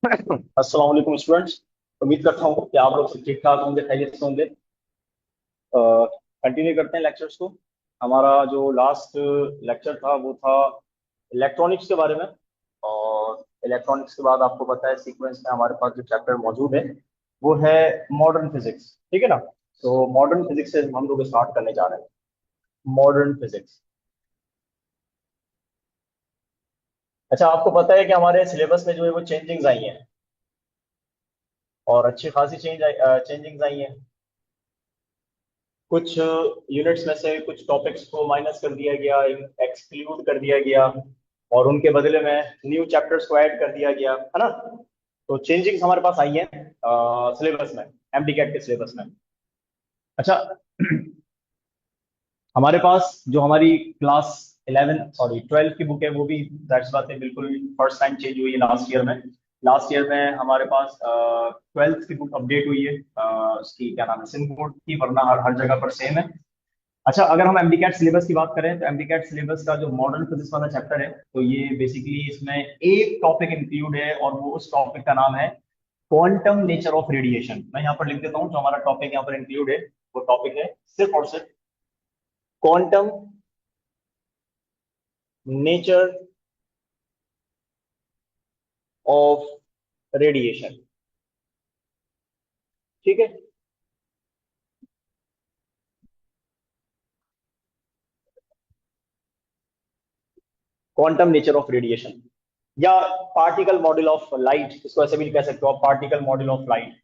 अस्सलाम वालेकुम स्टूडेंट्स। उम्मीद करता हूँ कि आप लोग सब ठीक ठाक होंगे, खैरियत से होंगे। कंटिन्यू करते हैं लेक्चर्स को। हमारा जो लास्ट लेक्चर था वो था इलेक्ट्रॉनिक्स के बारे में। और इलेक्ट्रॉनिक्स के बाद आपको पता है सीक्वेंस में हमारे पास जो चैप्टर मौजूद है वो है मॉडर्न फिजिक्स। ठीक है ना। तो मॉडर्न फिजिक्स से हम लोग स्टार्ट करने जा रहे हैं। Modern physics. अच्छा, आपको पता है कि हमारे सिलेबस में जो है वो चेंजिंग्स आई हैं, और अच्छी खासी चेंजिंग्स आई हैं। कुछ यूनिट्स में से कुछ टॉपिक्स को माइनस कर दिया गया, एक्सक्लूड कर दिया गया, और उनके बदले में न्यू चैप्टर्स को ऐड कर दिया गया, है ना। तो चेंजिंग्स हमारे पास आई हैं सिलेबस में, एमडी कैट के सिलेबस में। अच्छा, हमारे पास जो हमारी क्लास 11 सॉरी 12 की बुक है वो भी जाहिर सी बात है बिल्कुल फर्स्ट टाइम चेंज हुई है लास्ट ईयर में। लास्ट ईयर में हमारे पास 12th की बुक अपडेट हुई है। उसकी क्या नाम है, सिंह बोर्ड की, वरना हर हर जगह पर सेम है। अच्छा, अगर हम एमडी कैट सिलेबस की बात करें तो एमडी कैट सिलेबस का जो मॉडर्न फिजिक्स वाला चैप्टर है, तो ये बेसिकली इसमें एक टॉपिक इंक्लूड है, और वो उस टॉपिक का नाम है क्वांटम नेचर ऑफ रेडिएशन। मैं यहाँ पर लिख देता हूँ जो हमारा टॉपिक यहाँ पर इंक्लूड है। वो टॉपिक है सिर्फ और सिर्फ क्वांटम नेचर ऑफ रेडिएशन। ठीक है। क्वांटम नेचर ऑफ रेडिएशन, या पार्टिकल मॉडल ऑफ लाइट, इसको ऐसे भी कह सकते हो आप, पार्टिकल मॉडल ऑफ लाइट।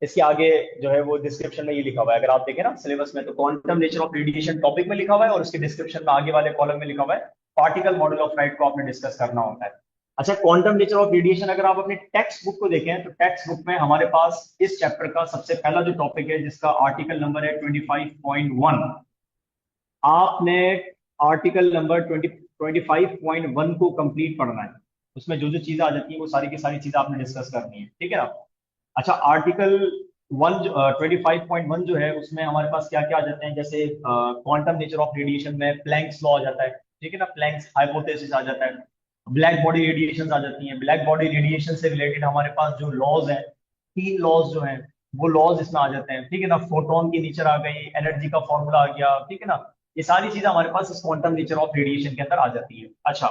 इसके आगे जो है वो डिस्क्रिप्शन में ये लिखा हुआ है, अगर आप देखें ना सिलेबस में, तो quantum nature of radiation topic में लिखा हुआ है, और उसके डिस्क्रिप्शन में आगे वाले कॉलम में लिखा हुआ है पार्टिकल मॉडल ऑफ लाइट को आपने डिस्कस करना होता है। अच्छा, क्वांटम नेचर ऑफ रेडिएशन अगर आप अपने टेक्स्ट बुक को देखें तो टेक्स्ट बुक में हमारे पास इस चैप्टर का सबसे पहला जो टॉपिक है, जिसका आर्टिकल नंबर है 25.1, आपने आर्टिकल नंबर 25.1 को कंप्लीट पढ़ना है। उसमें जो जो चीजें आ जाती है वो सारी की सारी चीजें आपने डिस्कस करनी है, ठीक है ना। अच्छा, आर्टिकल 25.1 जो है उसमें हमारे पास क्या क्या आ जाते हैं, जैसे क्वांटम नेचर ऑफ रेडिएशन में प्लैंक्स लॉ आ जाता है, ठीक है ना, प्लैंक्स हाइपोथेसिस आ जाता है, ब्लैक बॉडी रेडिएशन आ जाती हैं। ब्लैक बॉडी रेडिएशन से रिलेटेड हमारे पास जो लॉज हैं, तीन लॉज जो हैं, वो लॉज इसमें आ जाते हैं, ठीक है ना। फोटोन की नेचर आ गई, एनर्जी का फॉर्मूला आ गया, ठीक है ना। ये सारी चीजें हमारे पास इस क्वांटम नेचर ऑफ रेडिएशन के अंदर आ जाती है। अच्छा,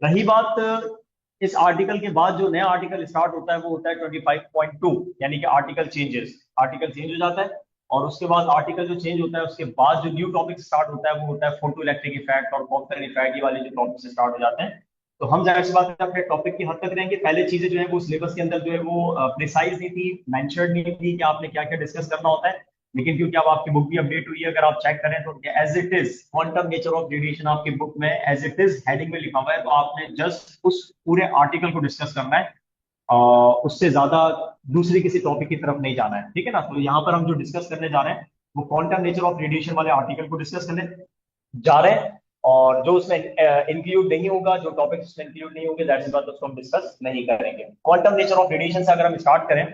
रही बात इस आर्टिकल के बाद जो नया आर्टिकल स्टार्ट होता है वो होता है 25.2, यानी कि आर्टिकल चेंजेस। आर्टिकल चेंज हो जाता है, और उसके बाद आर्टिकल जो चेंज होता है उसके बाद जो न्यू टॉपिक स्टार्ट होता है वो होता है फोटो इलेक्ट्रिक इफेक्ट और कॉपर इफेक्ट, ये वाले जो टॉपिक स्टार्ट हो जाते हैं। तो हम जाहिर सी बात है अपने टॉपिक की हद तक रहेंगे। पहले चीजें जो है वो सिलेबस के अंदर जो है वो प्रिसाइज नहीं थी, मेंशर्ड नहीं थी कि आपने क्या क्या डिस्कस करना होता है। लेकिन क्योंकि अब आपकी बुक भी अपडेट हुई है, अगर आप चेक करें तो as it is quantum nature of radiation आपकी बुक में एज इट इज हेडिंग में लिखा हुआ है, तो आपने जस्ट उस पूरे आर्टिकल को डिस्कस करना है, उससे ज्यादा दूसरी किसी टॉपिक की तरफ नहीं जाना है, ठीक है ना। तो यहाँ पर हम जो डिस्कस करने जा रहे हैं वो क्वांटम नेचर ऑफ रेडिएशन वाले आर्टिकल को डिस्कस करने जा रहे हैं। और जो उसमें इंक्लूड नहीं होगा, जो टॉपिक उसमें इंक्लूड नहीं होंगे, दैट्स बात उसको हम डिस्कस नहीं करेंगे। क्वांटम नेचर ऑफ रेडिएशन से अगर हम स्टार्ट करें,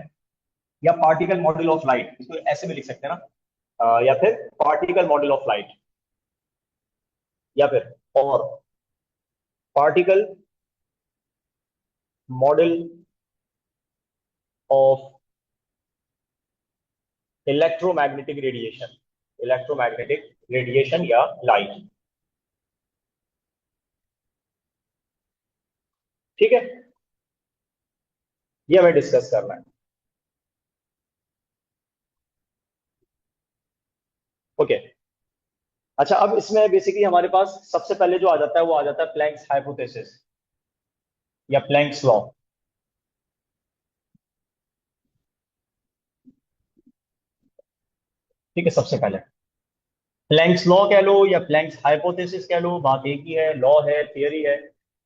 या पार्टिकल मॉडल ऑफ लाइट, इसको ऐसे भी लिख सकते हैं ना, या फिर पार्टिकल मॉडल ऑफ लाइट, या फिर और particle model of electromagnetic radiation, electromagnetic radiation या लाइट। ठीक है, ये हमें डिस्कस करना है। ओके। अच्छा, अब इसमें बेसिकली हमारे पास सबसे पहले जो आ जाता है वो आ जाता है प्लैंक्स हाइपोथेसिस या प्लैंक्स लॉ। ठीक है, सबसे पहले प्लैंक्स लॉ कह लो या प्लैंक्स हाइपोथेसिस कह लो, बात एक ही है, लॉ है, थियरी है,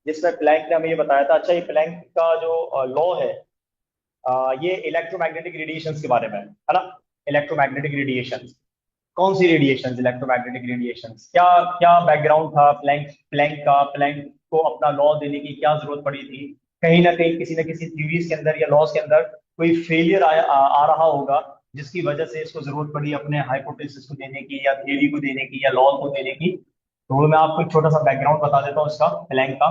जिसमें प्लैंक ने हमें ये बताया था। अच्छा, ये प्लैंक का जो लॉ है, ये इलेक्ट्रोमैग्नेटिक रेडिएशंस के बारे में है ना। इलेक्ट्रोमैग्नेटिक रेडिएशंस, कौन सी रेडिएशंस, इलेक्ट्रोमैग्नेटिक रेडिएशंस, क्या क्या बैकग्राउंड था प्लैंक प्लैंक का, प्लैंक को अपना लॉ देने की क्या जरूरत पड़ी थी। कहीं ना कहीं किसी न किसी थ्योरीज के अंदर या लॉज के अंदर कोई फेलियर आ रहा होगा, जिसकी वजह से इसको जरूरत पड़ी अपने हाइपोथेसिस को देने की, या थियरी को देने की, या लॉ को देने की। तो मैं आपको एक छोटा सा बैकग्राउंड बता देता हूँ इसका, प्लैंक का।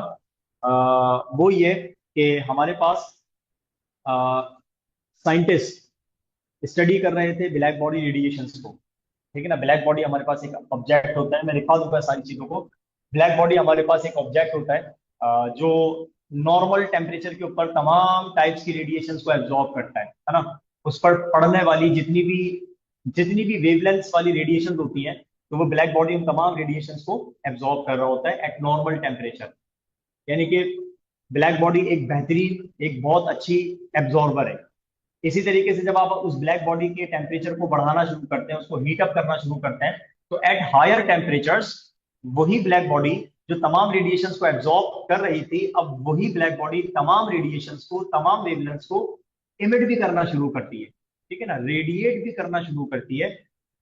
वो ये कि हमारे पास साइंटिस्ट स्टडी कर रहे थे ब्लैक बॉडी रेडिएशंस को। ठीक है ना, ब्लैक बॉडी हमारे पास एक ऑब्जेक्ट होता है, मैं दिखा दूंगा सारी चीजों को। ब्लैक बॉडी हमारे पास एक ऑब्जेक्ट होता है जो नॉर्मल टेम्परेचर के ऊपर तमाम टाइप्स की रेडिएशंस को एब्जॉर्ब करता है ना। उस पर पड़ने वाली जितनी भी वेवलेंथ्स वाली रेडिएशन होती हैं, तो वो ब्लैक बॉडी उन तमाम रेडिएशंस को एब्जॉर्ब कर रहा होता है एट नॉर्मल टेम्परेचर। यानी कि ब्लैक बॉडी एक बेहतरीन, एक बहुत अच्छी एब्जॉर्बर है। इसी तरीके से जब आप उस ब्लैक बॉडी के टेम्परेचर को बढ़ाना शुरू करते हैं, उसको हीट अप करना शुरू करते हैं, तो एट हायर टेम्परेचर्स वही ब्लैक बॉडी जो तमाम रेडिएशंस को एब्जॉर्ब कर रही थी, अब वही ब्लैक बॉडी तमाम रेडिएशंस को, तमाम वेवलेंथ्स को इमिट भी करना शुरू करती है। ठीक है ना, रेडिएट भी करना शुरू करती है।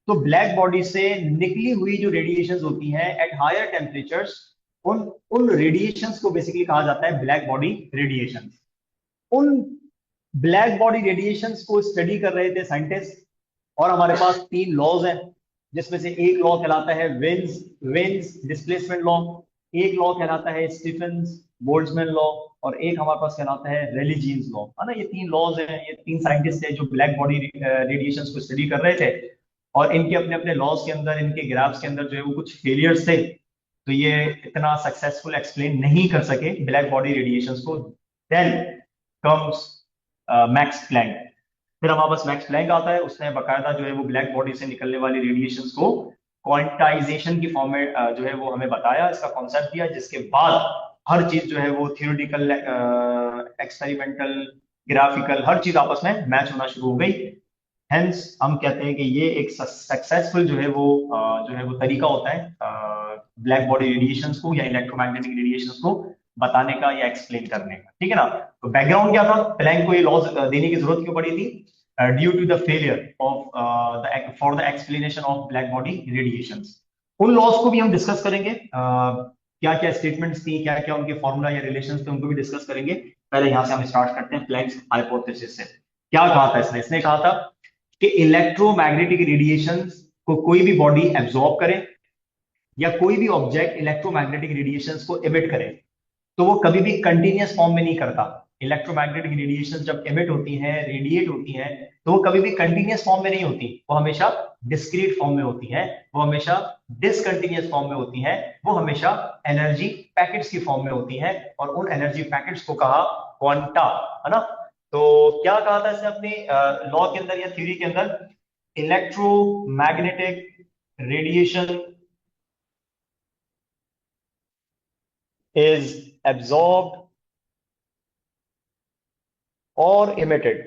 तो ब्लैक बॉडी से निकली हुई जो रेडिएशंस होती हैं एट हायर टेम्परेचर्स, उन उन रेडिएशंस को बेसिकली कहा जाता है ब्लैक बॉडी रेडिएशंस। उन ब्लैक बॉडी रेडिएशंस को स्टडी कर रहे थे साइंटिस्ट, और हमारे पास तीन लॉज हैं, जिसमें से एक लॉ कहलाता है वेन्स डिस्प्लेसमेंट लॉ, एक लॉ कहलाता है स्टीफेंस बोल्ट्जमैन लॉ, और एक हमारे पास कहलाता है रेली जीन्स लॉ, है ना। ये तीन लॉज हैं, ये तीन साइंटिस्ट हैं जो ब्लैक बॉडी रेडिएशंस को स्टडी कर रहे थे, और इनके अपने अपने लॉज के अंदर, इनके ग्राफ्स के अंदर जो है वो कुछ फेलियर्स थे, तो ये इतना सक्सेसफुल एक्सप्लेन नहीं कर सके ब्लैक बॉडी रेडिएशंस को। Then comes Max Planck. फिर हमारे पास मैक्स प्लैंक आता है, उसने बकायदा जो है वो ब्लैक बॉडी से निकलने वाली रेडिएशंस को क्वांटाइजेशन की फॉर्म में जो है वो हमें बताया, इसका कॉन्सेप्ट दिया, जिसके बाद हर चीज जो है वो थियोरेटिकल, एक्सपेरिमेंटल, ग्राफिकल, हर चीज आपस में मैच होना शुरू हो गई। हेंस हम कहते हैं कि ये एक सक्सेसफुल जो है वो तरीका होता है ब्लैक बॉडी रेडिएशंस को या इलेक्ट्रोमैग्नेटिक रेडिएशंस को बताने का या एक्सप्लेन करने का। ठीक है ना। तो बैकग्राउंड क्या था, प्लैंक को ये लॉज देने की जरूरत क्यों पड़ी थी? Due to the failure of for the explanation of black body radiations. उन लॉज को भी हम डिस्कस करेंगे, क्या क्या स्टेटमेंट्स थी, क्या क्या उनके फॉर्मूला या रिलेशंस थे, उनको भी डिस्कस करेंगे। पहले यहां से हम स्टार्ट करते हैं प्लैंक्स हाइपोथेसिस से। क्या कहा था इसने कहा था कि इलेक्ट्रोमैग्नेटिक रेडिएशंस को कोई भी बॉडी एब्जॉर्ब करे या कोई भी ऑब्जेक्ट इलेक्ट्रोमैग्नेटिक रेडिएशंस को एमिट करे, तो वो कभी भी कंटिन्यूअस फॉर्म में नहीं करता। इलेक्ट्रोमैग्नेटिक रेडिएशन जब एमिट होती हैं, रेडिएट होती हैं, तो वो कभी भी कंटिन्यूअस फॉर्म में नहीं होती, वो हमेशा डिस्क्रीट फॉर्म में होती है, वो हमेशा डिसकंटिन्यूअस फॉर्म में होती है, वो हमेशा एनर्जी पैकेट्स की फॉर्म में होती है, और उन एनर्जी पैकेट्स को कहा क्वांटा, है ना। तो क्या कहा था इसने अपनी लॉ के अंदर या थ्योरी के अंदर? Electromagnetic radiation is absorbed or emitted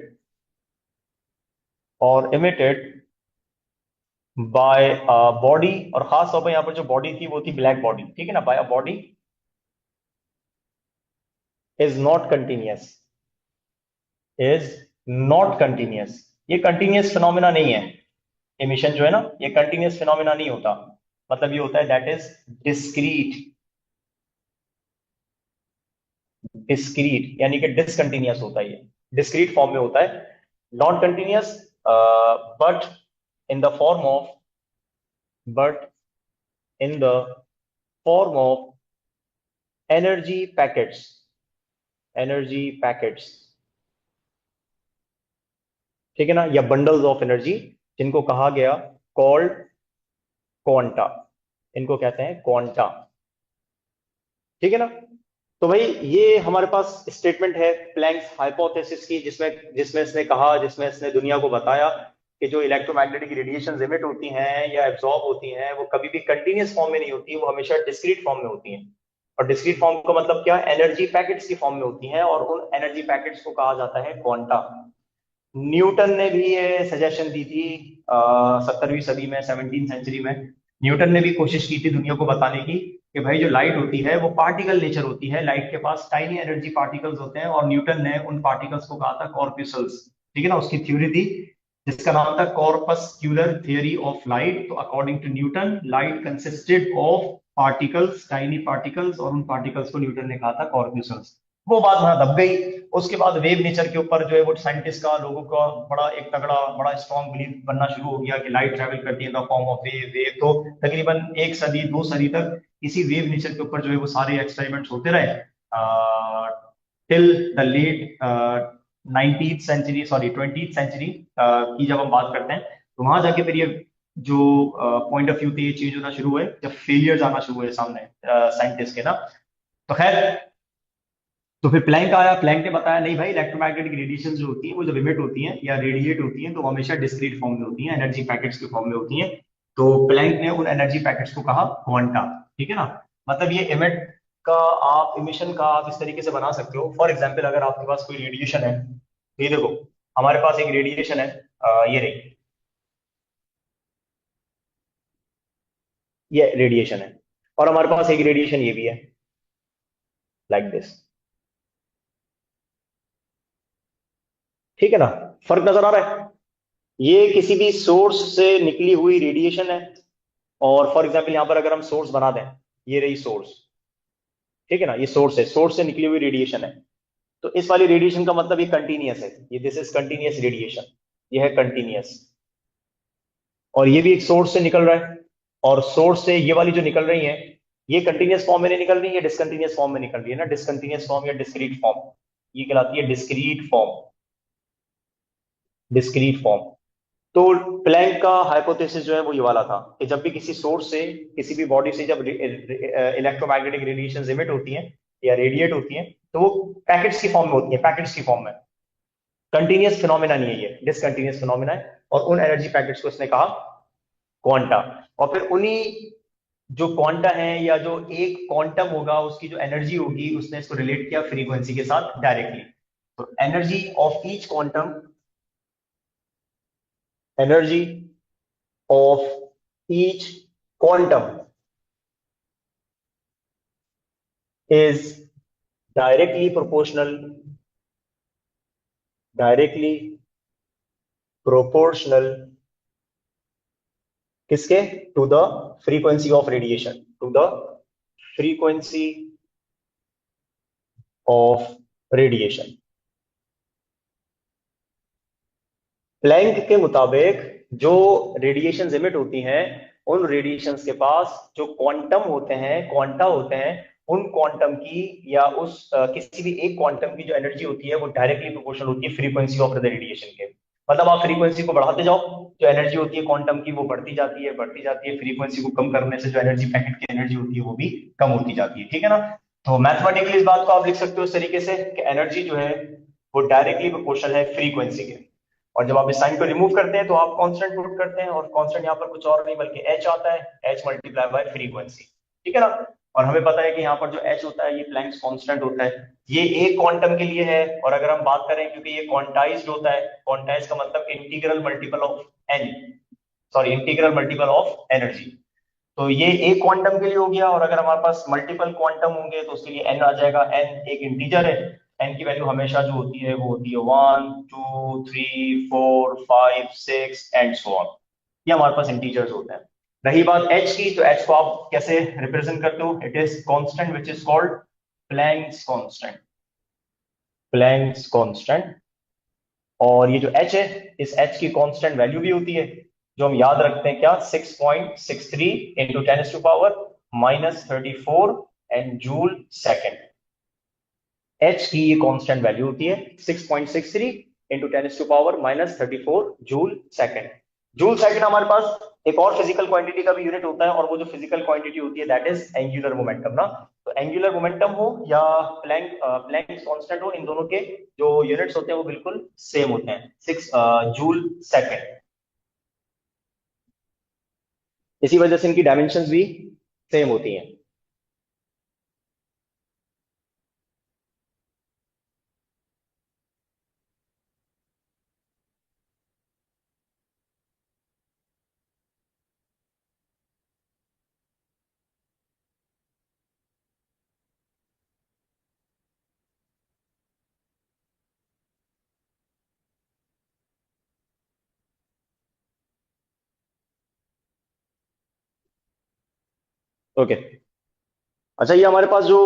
by a body, और खास तौर पर यहां पर जो बॉडी थी वो थी ब्लैक बॉडी। ठीक है ना, by a body is not continuous, is not continuous. ये कंटिन्यूअस फिनोमिना नहीं है, एमिशन जो है ना, ये कंटिन्यूअस फिनोमिना नहीं होता। मतलब ये होता है दैट इज डिस्क्रीट, डिस्क्रीट यानी कि डिसकंटिन्यूअस होता है, ये डिस्क्रीट फॉर्म में होता है, not continuous, but in the form of but in the form of energy packets, energy packets. ठीक है ना, या बंडल्स ऑफ एनर्जी, जिनको कहा गया कॉल्ड क्वांटा, इनको कहते हैं क्वांटा। ठीक है ना। तो भाई ये हमारे पास स्टेटमेंट है प्लैंक्स हाइपोथेसिस की, जिसमें जिसमें इसने दुनिया को बताया कि जो इलेक्ट्रोमैग्नेटिक रेडिएशन एमिट होती हैं या एब्जॉर्ब होती हैं, वो कभी भी कंटिन्यूअस फॉर्म में नहीं होती, वो हमेशा डिस्क्रीट फॉर्म में होती हैं। और डिस्क्रीट फॉर्म का मतलब क्या? एनर्जी पैकेट्स की फॉर्म में होती हैं, और उन एनर्जी पैकेट्स को कहा जाता है क्वांटा। न्यूटन ने भी ये सजेशन दी थी 17वीं सदी में, 17वीं सेंचुरी में। न्यूटन ने भी कोशिश की थी दुनिया को बताने की कि भाई जो लाइट होती है वो पार्टिकल नेचर होती है, लाइट के पास टाइनी एनर्जी पार्टिकल्स होते हैं, और न्यूटन ने उन पार्टिकल्स को कहा था कॉर्पस्कल्स। ठीक है ना, उसकी थ्योरी थी जिसका नाम था कॉर्पस्क्यूलर थ्योरी ऑफ लाइट। तो according to Newton, light consisted of particles, tiny particles, और उन पार्टिकल्स को न्यूटन ने कहा था कॉर्पस्कल्स। वो बात वहां दब गई। उसके बाद वेव नेचर के ऊपर जो है वो साइंटिस्ट का, लोगों का बड़ा एक तगड़ा, बड़ा स्ट्रॉन्ग बिलीफ बनना शुरू हो गया कि लाइट ट्रैवल करती है in the form of wave. तो तकरीबन 1 सदी 2 सदी तक इसी वेव नेचर के ऊपर जो है वो सारे एक्सपेरिमेंट्स होते रहे till the late 19th century, sorry 20th century की जब हम बात करते हैं, तो वहां जाके फिर ये जो पॉइंट ऑफ व्यू थे ये चेंज होना शुरू हुए, जब फेलियर्स आना शुरू हुए सामने साइंटिस्ट के ना। तो खैर, तो फिर प्लैंक आया, प्लैंक ने बताया नहीं भाई, इलेक्ट्रोमैग्नेटिक रेडिएशन जो होती है वो जब इमिट होती हैं या रेडिएट होती हैं तो वो हमेशा डिस्क्रीट फॉर्म में होती हैं, एनर्जी पैकेट्स के फॉर्म में होती हैं। तो प्लैंक ने उन एनर्जी पैकेट्स को कहा क्वांटा। ठीक है ना। मतलब ये इमिट का, आप इमिशन का आप इस तरीके से बना सकते हो। फॉर एग्जाम्पल, अगर आपके पास कोई रेडिएशन है, तो ये देखो, हमारे पास एक रेडिएशन है, ये रही, ये रेडिएशन है, और हमारे पास एक रेडिएशन ये भी है, लाइक दिस। ठीक है ना। फर्क नजर आ रहा है। ये किसी भी सोर्स से निकली हुई रेडिएशन है, और फॉर एग्जाम्पल यहां पर अगर हम सोर्स बना दें, ये रही सोर्स। ठीक है ना, ये सोर्स है, सोर्स से निकली हुई रेडिएशन है। तो इस वाली रेडिएशन का मतलब ये कंटिन्यूअस है, ये दिस इज कंटिन्यूअस रेडिएशन, ये है कंटिन्यूअस। और ये भी एक सोर्स से निकल रहा है, और सोर्स से ये वाली जो निकल रही है, ये कंटिन्यूअस फॉर्म में नहीं निकल रही है, डिसकंटिन्यूअस फॉर्म में निकल रही है ना, डिसकंटिन्यूअस फॉर्म या डिस्क्रीट फॉर्म, ये कहलाती है डिस्क्रीट फॉर्म, डिस्क्रीट फॉर्म। तो प्लैंक का हाइपोथेसिस जो है वो ये वाला था कि जब भी किसी सोर्स से, किसी भी बॉडी से जब इलेक्ट्रोमैग्नेटिक रेडिएशन इमिट होती हैं या रेडिएट होती हैं, तो वो पैकेट्स की फॉर्म में होती है, पैकेट्स की फॉर्म में। कंटिन्यूअस फिनोमिना नहीं है, ये डिसकंटिन्यूअस फिनोमिना है। और उन एनर्जी पैकेट्स को इसने कहा क्वांटा। और फिर उन्हीं जो क्वांटा है, या जो एक क्वांटम होगा उसकी जो एनर्जी होगी, उसने इसको रिलेट किया फ्रीक्वेंसी के साथ डायरेक्टली। तो energy of each quantum, energy of each quantum is directly proportional, directly proportional किसके, to the frequency of radiation, to the frequency of radiation. Planck के मुताबिक जो रेडिएशन इमिट होती हैं, उन रेडिएशंस के पास जो क्वांटम होते हैं, क्वांटा होते हैं, उन क्वांटम की या उस किसी भी एक क्वांटम की जो एनर्जी होती है वो डायरेक्टली प्रोपोर्शनल होती है फ्रीक्वेंसी ऑफ द रेडिएशन के। मतलब आप फ्रीक्वेंसी को बढ़ाते जाओ, जो एनर्जी होती है क्वांटम की वो बढ़ती जाती है, बढ़ती जाती है। फ्रीक्वेंसी को कम करने से जो एनर्जी पैकेट की एनर्जी होती है वो भी कम होती जाती है। ठीक है ना। तो मैथमेटिकली इस बात को आप लिख सकते हो इस तरीके से कि एनर्जी जो है वो डायरेक्टली प्रोपोर्शनल है फ्रीक्वेंसी के। और जब आप इस साइन को रिमूव करते हैं तो आप कांस्टेंट पुट करते हैं, और कांस्टेंट यहाँ पर कुछ और नहीं बल्कि एच आता है, एच मल्टीप्लाई बाय फ्रीक्वेंसी। ठीक है ना। और हमें पता है कि यहाँ पर जो एच होता है ये प्लैंक्स कांस्टेंट होता है, ये एक क्वांटम के लिए है। और अगर हम बात करें, क्योंकि ये क्वांटाइज्ड होता है, क्वांटाइज का मतलब integral multiple of n, sorry integral multiple of energy. तो ये एक क्वांटम के लिए हो गया, और अगर हमारे पास मल्टीपल क्वांटम होंगे तो उसके लिए एन आ जाएगा। एन एक इंटीजर है, एन की वैल्यू हमेशा जो होती है वो होती है 1 2 3 4 5 6 एंड सो ऑन। ये हमारे पास इंटीजर्स होते हैं। रही बात एच की, तो एच को आप कैसे रिप्रेजेंट करते हो, it is constant which is called Planck's constant, Planck's constant. और ये जो एच है, इस एच की कांस्टेंट वैल्यू भी होती है, जो हम याद रखते हैं क्या, 6.63 into 10⁻⁻, -34 and joule second. H की ये कांस्टेंट वैल्यू होती है 6.63 into 10⁻⁻, -34 joule second. Joule second हमारे पास एक और फिजिकल क्वांटिटी का भी यूनिट होता है, और वो जो फिजिकल क्वांटिटी होती है दैट इज एंगुलर मोमेंटम ना। तो एंगुलर मोमेंटम हो या प्लैंक्स कांस्टेंट हो, इन दोनों के जो यूनिट्स होते हैं वो बिल्कुल सेम होते हैं, 6 जूल सेकेंड। इसी वजह से इनकी डायमेंशंस भी सेम होती हैं। ओके। अच्छा, ये हमारे पास जो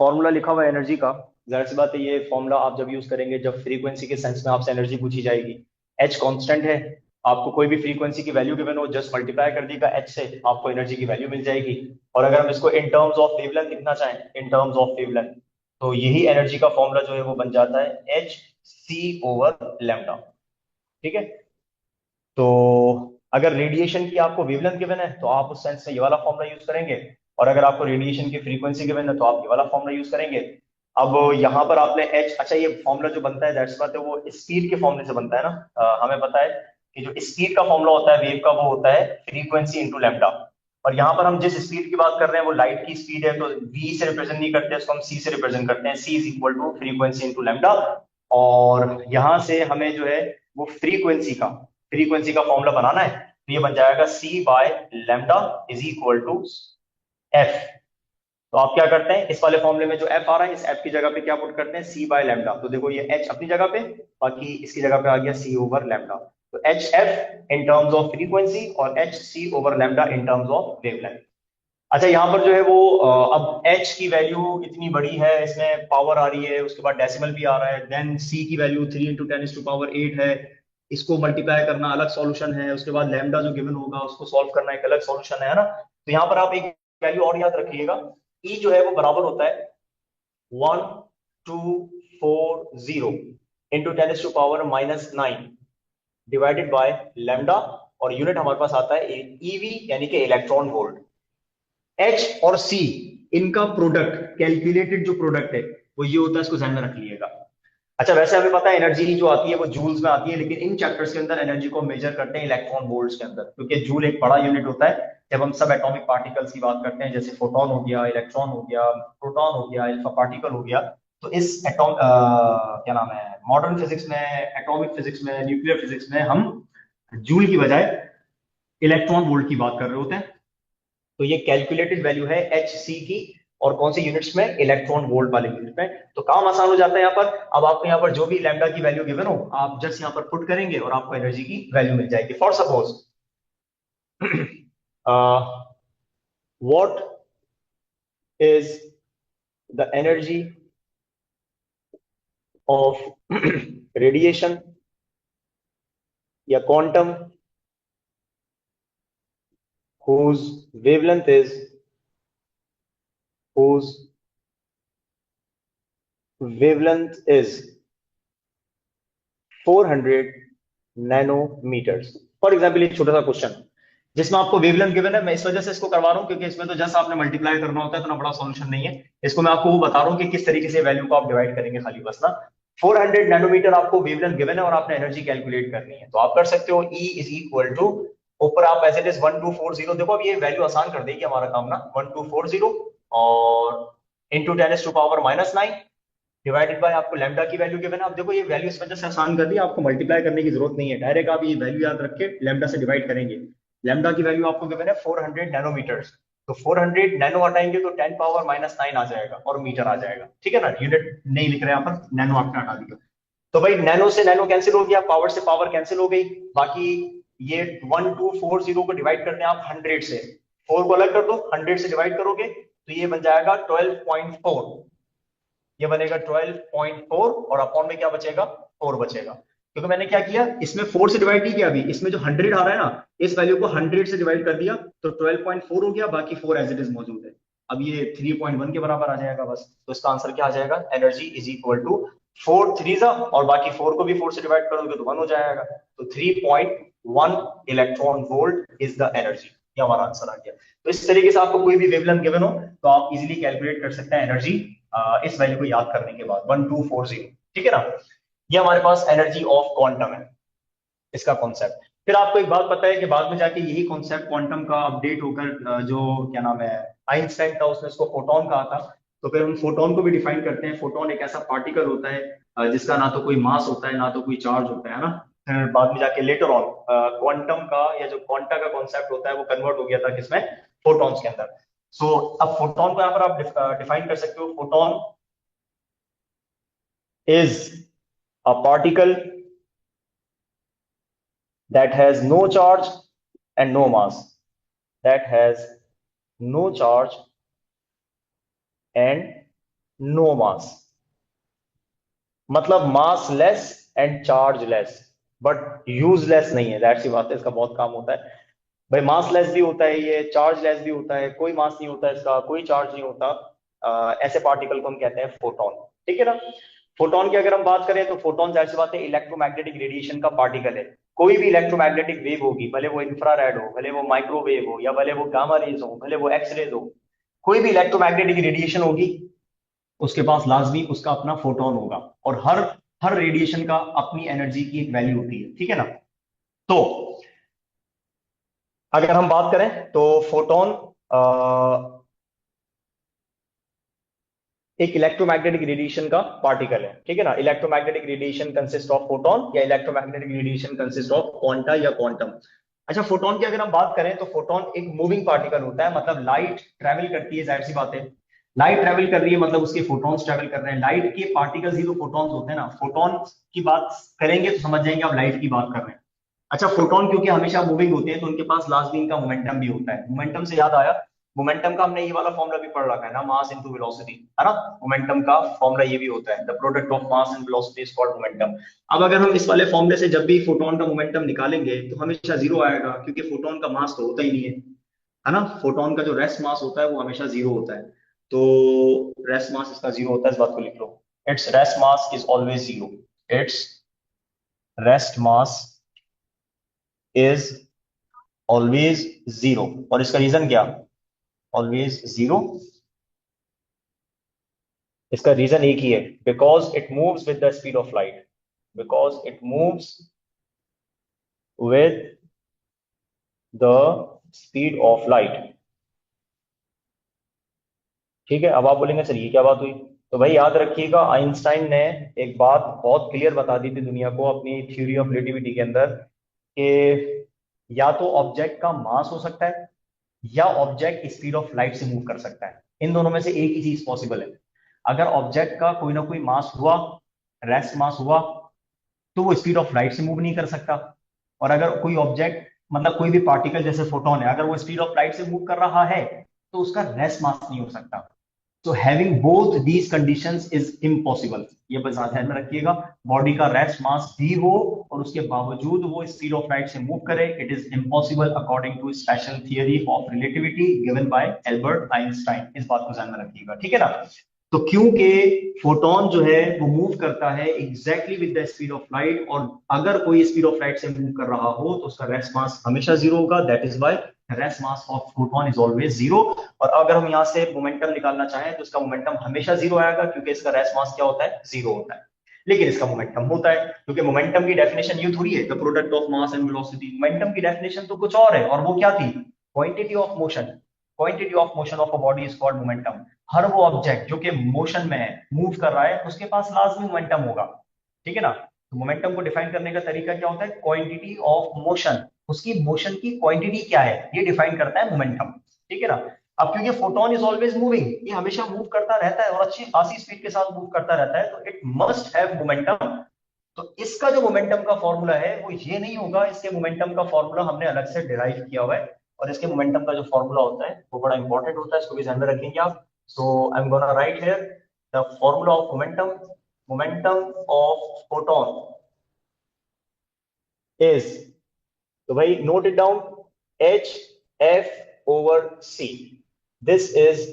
फॉर्मूला लिखा हुआ है एनर्जी का, जाहिर सी बात है ये फॉर्मूला आप जब यूज करेंगे जब फ्रीक्वेंसी के सेंस में आपसे एनर्जी पूछी जाएगी। एच कांस्टेंट है, आपको कोई भी फ्रीक्वेंसी की वैल्यू गिवन हो, जस्ट मल्टीप्लाई कर देगा एच से, आपको एनर्जी की वैल्यू मिल जाएगी। और अगर हम इसको इन टर्म्स ऑफ वेवलेंथ लिखना चाहें, इन टर्म्स ऑफ वेवलेंथ, तो यही एनर्जी का फॉर्मूला जो है वो बन जाता है एच सी ओवर लैम्डा। ठीक है, तो अगर रेडिएशन की आपको वेवलेंथ गिवन है तो आप उस सेंस में ये वाला फॉर्मूला यूज करेंगे, और अगर आपको रेडिएशन की फ्रीक्वेंसी गिवन है तो आप ये वाला फॉर्मूला यूज करेंगे। अब यहाँ पर आपने एच, अच्छा ये फॉर्मूला जो बनता है दैट्स बात है वो स्पीड के फॉर्मूले से बनता है ना। हमें पता है कि जो स्पीड का फॉर्मूला होता है वेव का वो होता है फ्रीक्वेंसी इंटू लैम्डा। और यहाँ पर हम जिस स्पीड की बात कर रहे हैं वो लाइट की स्पीड है, तो वी से रिप्रेजेंट नहीं करते उसको, हम सी से रिप्रेजेंट करते हैं। C is equal to frequency into lambda. और यहां से हमें जो है वो फ्रीक्वेंसी का फॉर्मूला बनाना है, तो ये बन जाएगा c by lambda is equal to f. तो आप क्या करते हैं, इस वाले फॉर्मूले में जो एफ आ रहा है इस एफ की जगह पे क्या पुट करते हैं, सी बाय लैम्डा। तो देखो ये एच अपनी जगह पे, बाकी इसकी जगह पे आ गया सी ओवर लैम्डा। तो h f in terms of frequency और h c over lambda in terms of wavelength. अच्छा यहाँ पर जो है वो अब h की वैल्यू इतनी बड़ी है, इसमें पावर आ रही है, उसके बाद डेसिमल भी आ रहा है, देन c की value 3 into ten to power 8 है, इसको मल्टीप्लाई करना अलग सॉल्यूशन है, उसके बाद लैम्डा जो गिवन होगा उसको सॉल्व करना एक अलग सॉल्यूशन है ना। तो यहाँ पर आप एक वैल्यू और याद रखिएगा, e जो है वो बराबर होता है 1240 into ten to power minus 9 divided by lambda, और यूनिट हमारे पास आता है ईवी यानी कि इलेक्ट्रॉन वोल्ट। एच और सी इनका प्रोडक्ट, कैलकुलेटेड जो प्रोडक्ट है वो ये होता है, इसको ध्यान में रख लीजिएगा। अच्छा वैसे हमें पता है एनर्जी जो आती है वो जूल्स में आती है, लेकिन इन चैप्टर्स के अंदर एनर्जी को मेजर करते हैं इलेक्ट्रॉन वोल्ट्स के अंदर, क्योंकि जूल एक बड़ा यूनिट होता है। जब हम सब एटॉमिक पार्टिकल्स की बात करते हैं, जैसे फोटोन हो गया, इलेक्ट्रॉन हो गया, प्रोटॉन हो गया, अल्फा पार्टिकल हो गया, तो इस क्या नाम है, मॉडर्न फिजिक्स में, एटॉमिक फिजिक्स में, न्यूक्लियर फिजिक्स में हम जूल की बजाय इलेक्ट्रॉन वोल्ट की बात कर रहे होते हैं। तो ये कैलकुलेटेड वैल्यू है एच सी की, और कौन से यूनिट्स में, इलेक्ट्रॉन वोल्ट वाले यूनिट में। तो काम आसान हो जाता है यहाँ पर। अब आपको यहाँ पर जो भी लैम्डा की वैल्यू गिवन हो आप जस्ट यहाँ पर पुट करेंगे और आपको एनर्जी की वैल्यू मिल जाएगी। For suppose what is the energy of radiation या quantum whose wavelength is whose wavelength is 400 nanometers. For example एक छोटा सा क्वेश्चन जिसमें आपको वेवलेंथ गिवन है, मैं इस वजह से इसको करवा रहा हूं क्योंकि इसमें तो जस्ट आपने मल्टीप्लाई करना होता है, इतना बड़ा सॉल्यूशन नहीं है। इसको मैं आपको वो बता रहा हूँ कि किस तरीके से वैल्यू को आप डिवाइड करेंगे, खाली बस ना। 400 नैनोमीटर आपको वेवलेंथ गिवन है और आपने एनर्जी कैलकुलेट करनी है, तो आप कर सकते हो E इज इक्वल टू, ऊपर आप एज इट इज 1240, देखो अब ये वैल्यू आसान कर देगी हमारा काम ना, 1240 और into ten to power minus 9 divided by आपको लैम्डा की वैल्यू गिवन है। अब देखो ये वैल्यू इस वजह से आसान कर दी, आपको मल्टीप्लाई करने की जरूरत नहीं है, डायरेक्ट आप ये वैल्यू याद रख के लैम्डा से डिवाइड करेंगे। लैम्डा की वैल्यू आपको गिवन है 400 नैनोमीटर्स, तो 400 नैनो हटाएंगे तो 10 पावर माइनस 9 आ जाएगा और मीटर आ जाएगा। ठीक है ना, यूनिट नहीं लिख रहे हैं यहाँ पर, नैनो आपने हटा दिया। तो भाई नैनो से नैनो कैंसिल हो गया, पावर से पावर कैंसिल हो गई, बाकी ये 1240 को डिवाइड करते हैं आप 100 से, 4 को अलग कर दो, 100 से डिवाइड करोगे तो ये बन जाएगा 12.4, ये बनेगा 12.4 और अपॉन में क्या बचेगा, 4 बचेगा। क्योंकि मैंने क्या किया, इसमें 4 से डिवाइड नहीं किया, अभी इसमें जो 100 आ रहा है ना, इस वैल्यू को 100 से डिवाइड कर दिया तो 12.4 हो गया, बाकी 4 एज इट इज मौजूद है। अब ये 3.1 के बराबर आ जाएगा बस। तो इसका आंसर क्या आ जाएगा, एनर्जी इज इक्वल टू 4 3 और बाकी 4 को भी 4 से डिवाइड करोगे तो 1 हो जाएगा, तो 3.1 electron volt is the energy. ये हमारा आंसर आ गया। तो इस तरीके से आपको कोई भी वेवलेंथ गिवन हो तो आप इजीली कैलकुलेट कर सकते हैं एनर्जी इस वैल्यू को याद करने के बाद 1240। ठीक है ना, ये हमारे पास एनर्जी ऑफ क्वांटम है, इसका कॉन्सेप्ट। फिर आपको एक बात पता है कि बाद में जाके यही कॉन्सेप्ट क्वांटम का अपडेट होकर जो क्या नाम है आइंस्टाइन था उसने इसको फोटोन कहा था। तो फिर हम फोटोन को भी डिफाइन करते हैं। फोटोन एक ऐसा पार्टिकल होता है जिसका ना तो कोई मास होता है ना तो कोई चार्ज होता है ना। फिर बाद में जाके लेटर ऑन क्वांटम का या जो क्वांटा का कॉन्सेप्ट होता है वो कन्वर्ट हो गया था किसमें, फोटॉन्स के अंदर। सो अब फोटोन को यहाँ पर आप डिफाइन कर सकते हो, photon is a particle that has no charge and no mass, that has no charge and no mass, मतलब mass less and charge less but useless नहीं है। दैट्स सी बात है, इसका बहुत काम होता है भाई, मास लेस भी होता है ये, चार्ज लेस भी होता है, कोई मास नहीं होता इसका, कोई चार्ज नहीं होता। ऐसे पार्टिकल को हम कहते हैं फोटोन। ठीक है ना। फोटोन की अगर हम बात करें तो फोटोन जाहिर सी बात है इलेक्ट्रोमैग्नेटिक रेडिएशन का पार्टिकल है। कोई भी इलेक्ट्रोमैग्नेटिक वेव होगी, भले वो इंफ्रारेड हो, भले वो माइक्रोवेव हो, या भले वो गामा रेज हो, भले वो एक्स रेज हो, कोई भी इलेक्ट्रोमैग्नेटिक रेडिएशन होगी, उसके पास लाजमी उसका अपना फोटोन होगा। और हर हर रेडिएशन का अपनी एनर्जी की एक वैल्यू होती है, ठीक है ना। तो अगर हम बात करें तो फोटोन एक इलेक्ट्रोमैग्नेटिक रेडिएशन का पार्टिकल है, ठीक है ना। Electromagnetic radiation consist of photon, या electromagnetic radiation consist of quanta या क्वांटम। अच्छा, फोटोन की अगर हम बात करें तो फोटोन एक मूविंग पार्टिकल होता है, मतलब लाइट ट्रेवल करती है, जाहिर सी बात है। लाइट ट्रेवल कर रही है मतलब उसके फोटॉन्स ट्रेवल कर रहे हैं। लाइट के पार्टिकल्स ही तो फोटॉन्स होते हैं ना। फोटॉन की बात करेंगे तो समझ जाएंगे आप लाइट की बात कर रहे हैं। अच्छा, फोटोन क्योंकि हमेशा मूविंग होते हैं तो उनके पास लाजमी इनका मोमेंटम भी होता है। मोमेंटम से याद आया, मोमेंटम का हमने ये वाला फॉर्मूला भी पढ़ रखा है ना, मास इनटू वेलोसिटी, है ना। मोमेंटम का फॉर्मूला ये भी होता है, the product of mass and velocity is called momentum. अब अगर हम इस वाले फॉर्मूले से जब भी फोटोन का मोमेंटम निकालेंगे तो हमेशा जीरो आएगा, क्योंकि फोटोन का मास तो होता ही नहीं है ना। फोटोन का जो रेस्ट मास होता है वो हमेशा जीरो होता है। तो रेस्ट मास इसका जीरो होता है, इस बात को लिख लो। Its rest mass is always zero. Its rest mass is always zero. और इसका रीजन क्या, ऑलवेज जीरो? इसका रीजन एक ही है, because it moves with the speed of light. Because it moves with the speed of light. ठीक है, अब आप बोलेंगे सर ये क्या बात हुई। तो भाई याद रखिएगा, आइंस्टाइन ने एक बात बहुत क्लियर बता दी थी दुनिया को अपनी थ्योरी ऑफ रिलेटिविटी के अंदर, कि या तो ऑब्जेक्ट का मास हो सकता है, या ऑब्जेक्ट स्पीड ऑफ लाइट से मूव कर सकता है। इन दोनों में से एक ही चीज पॉसिबल है। अगर ऑब्जेक्ट का कोई ना कोई मास हुआ, रेस्ट मास हुआ, तो वो स्पीड ऑफ लाइट से मूव नहीं कर सकता। और अगर कोई ऑब्जेक्ट, मतलब कोई भी पार्टिकल जैसे फोटोन है, अगर वो स्पीड ऑफ लाइट से मूव कर रहा है तो उसका रेस्ट मास नहीं हो सकता। तो having both these conditions is impossible. ये बस ध्यान में रखिएगा, बॉडी का रेस्ट मास भी हो और उसके बावजूद वो स्पीड ऑफ लाइट से मूव करे, it is impossible according to special theory of relativity given by Albert Einstein. इस बात को ध्यान में रखिएगा, ठीक है ना। तो क्योंकि फोटोन जो है वो मूव करता है exactly with the speed of light, और अगर कोई स्पीड ऑफ लाइट से मूव कर रहा हो तो उसका रेस्ट मास हमेशा जीरो होगा। That is why rest mass of photon is always zero. और अगर हम यहाँ से मोमेंटम निकालना चाहें तो इसका मोमेंटम हमेशा जीरो आएगा, क्योंकि इसका रेस्ट मास क्या होता है, जीरो होता है। लेकिन इसका मोमेंटम होता है, क्योंकि मोमेंटम की डेफिनेशन ये थोड़ी है the product of mass and velocity. Momentum की डेफिनेशन तो कुछ और है, और वो क्या थी, quantity of motion. Quantity of motion of a body is called momentum. हर वो ऑब्जेक्ट जो कि मोशन में है, मूव कर रहा है, उसके पास लाजमी मोमेंटम होगा, ठीक है ना। तो मोमेंटम को डिफाइन करने का तरीका क्या होता है, क्वांटिटी ऑफ मोशन। उसकी मोशन की क्वांटिटी क्या है ये डिफाइन करता है मोमेंटम, ठीक है ना। अब क्योंकि फोटोन इज ऑलवेज मूविंग, ये हमेशा मूव करता रहता है और अच्छी खासी स्पीड के साथ मूव करता रहता है, तो इट मस्ट हैव मोमेंटम। तो इसका जो मोमेंटम का फॉर्मूला है वो ये नहीं होगा, इसके मोमेंटम का फॉर्मूला हमने अलग से डिराइव किया हुआ है। और इसके मोमेंटम का जो फॉर्मूला होता है वो बड़ा इंपॉर्टेंट होता है, इसको भी ध्यान में रखेंगे आप। So I am gonna write here the formula of momentum. Momentum of photon is, तो भाई note it down, h f over c. This is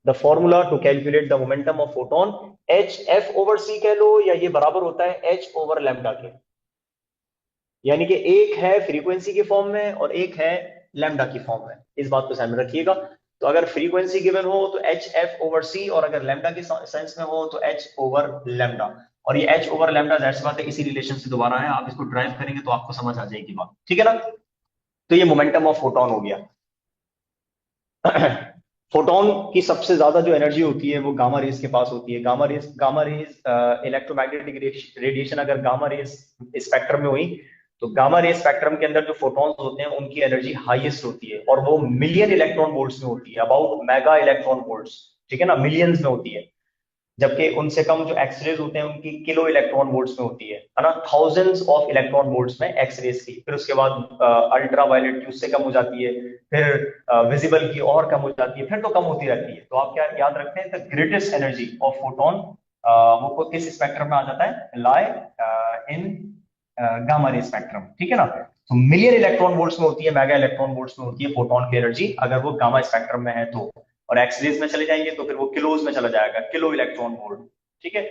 the formula to calculate the momentum of photon. H f over c कह लो, या ये बराबर होता है H over lambda के। यानी कि एक है फ्रीक्वेंसी के फॉर्म में और एक है लैम्डा की फॉर्म में, इस बात को ध्यान में रखिएगा। तो अगर फ्रीक्वेंसी गिवन हो तो एच एफ ओवर सी, और अगर लैम्डा के सेंस में हो तो एच ओवर लैम्डा। और ये एच ओवर लैम्डा जाहिर सी बात है इसी रिलेशन से दोबारा है, आप इसको ड्राइव करेंगे तो आपको समझ आ जाएगी बात, ठीक है ना। तो ये मोमेंटम ऑफ फोटोन हो गया। फोटोन की सबसे ज्यादा जो एनर्जी होती है वो गामा रेज के पास होती है। गामा रेज इलेक्ट्रोमैग्नेटिक रेडिएशन अगर गामा रेज स्पेक्ट्रम में हुई, तो गामा रे स्पेक्ट्रम के अंदर जो फोटॉन्स होते हैं उनकी एनर्जी हाईएस्ट होती है, और वो मिलियन इलेक्ट्रॉन वोल्ट्स में होती है, अबाउट मेगा इलेक्ट्रॉन वोल्ट्स, ठीक है ना, मिलियंस में होती है। जबकि उनसे कम जो एक्सरेज होते हैं उनकी किलो इलेक्ट्रॉन वोल्ट्स में होती है ना, थाउजेंड्स ऑफ इलेक्ट्रॉन वोल्ट्स में एक्सरेज की। फिर उसके बाद अल्ट्रा वायलेट की उससे कम हो जाती है, फिर विजिबल की और कम हो जाती है, फिर तो कम होती रहती है। तो आप क्या याद रखते हैं, the greatest energy of photon वो किस स्पेक्ट्रम में आ जाता है, लाई इन गामा रे स्पेक्ट्रम, ठीक है ना। तो मिलियन इलेक्ट्रॉन वोल्ट्स में होती है, मेगा इलेक्ट्रॉन वोल्ट्स में होती है फोटोन की एनर्जी, अगर वो गामा स्पेक्ट्रम में है तो। और एक्सरेज में चले जाएंगे तो फिर वो किलोज में चला जाएगा, किलो इलेक्ट्रॉन वोल्ट, ठीक है।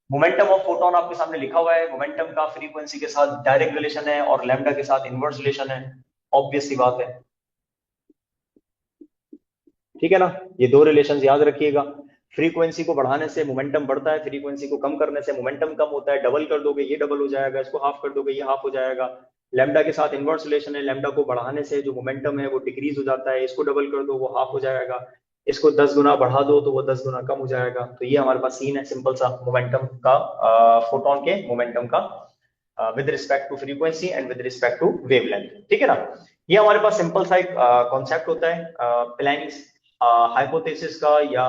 मोमेंटम ऑफ फोटोन आपके सामने लिखा हुआ है, मोमेंटम का फ्रीक्वेंसी के साथ डायरेक्ट रिलेशन है और लैम्डा के साथ इनवर्स रिलेशन है, ऑब्वियस सी बात है। ठीक है ना, ये दो रिलेशन याद रखिएगा। फ्रीक्वेंसी को बढ़ाने से मोमेंटम बढ़ता है, फ्रीक्वेंसी को कम करने से मोमेंटम कम होता है। डबल कर दोगे ये डबल हो जाएगा, इसको हाफ कर दोगे ये हाफ हो जाएगा। लैम्डा के साथ इनवर्स रिलेशन है, लैम्डा को बढ़ाने से जो मोमेंटम है वो डिक्रीज हो जाता है, इसको डबल कर दो वो हाफ हो जाएगा, इसको 10 गुना बढ़ा दो तो वो 10 गुना कम हो जाएगा। तो ये हमारे पास सीन है सिंपल सा मोमेंटम का, फोटोन के मोमेंटम का with respect to frequency and with respect to wavelength. ठीक है ना, ये हमारे पास सिंपल सा एक कॉन्सेप्ट होता है प्लैंक्स हाइपोथेसिस का या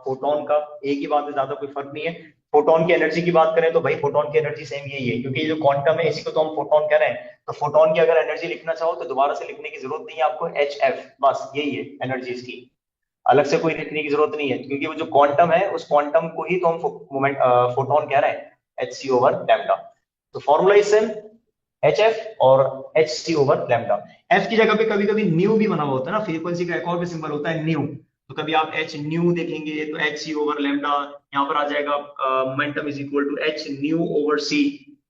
फोटोन का। एक ही बात है, ज्यादा कोई फर्क नहीं है। फोटोन की एनर्जी की बात करें तो भाई फोटोन की एनर्जी सेम यही है, क्योंकि ये जो क्वांटम है इसी को तो हम फोटोन कह रहे हैं। तो फोटोन की अगर एनर्जी लिखना चाहो तो दोबारा से लिखने की जरूरत नहीं है आपको, एच एफ, बस यही है एनर्जी इसकी, अलग से कोई लिखने की जरूरत नहीं है, क्योंकि वो जो क्वांटम है उस क्वांटम को ही तो हम मोमेंट फोटोन कह रहे हैं, एच सी ओवर लैम्डा। तो formula is same, h f और h c over lambda. F की जगह पे कभी कभी न्यू भी बना हुआ होता है ना, फ्रीक्वेंसी का एक और भी सिंबल होता है न्यू। तो कभी आप एच न्यू देखेंगे तो एच सी ओवर लैम्डा, यहाँ पर आ जाएगा momentum is equal to h nu over c.